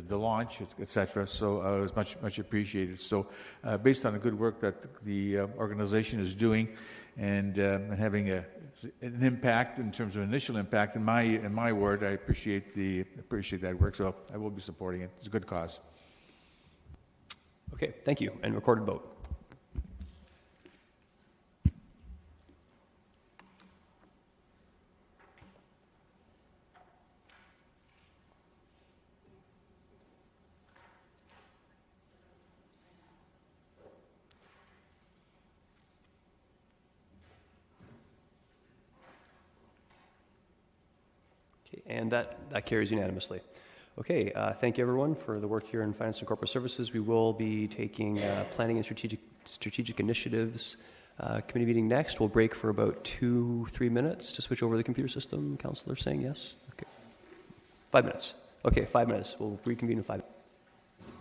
the launch, etc. So it was much appreciated. So based on the good work that the organization is doing, and having an impact in terms of initial impact in my ward, I appreciate that work. So I will be supporting it. It's a good cause. Okay, thank you. And recorded vote. And that carries unanimously. Okay, thank you everyone for the work here in Finance and Corporate Services. We will be taking Planning and Strategic Initiatives committee meeting next. We'll break for about 2-3 minutes to switch over the computer system. Councillor saying yes? Okay. 5 minutes. Okay, 5 minutes. We'll reconvene in 5 minutes.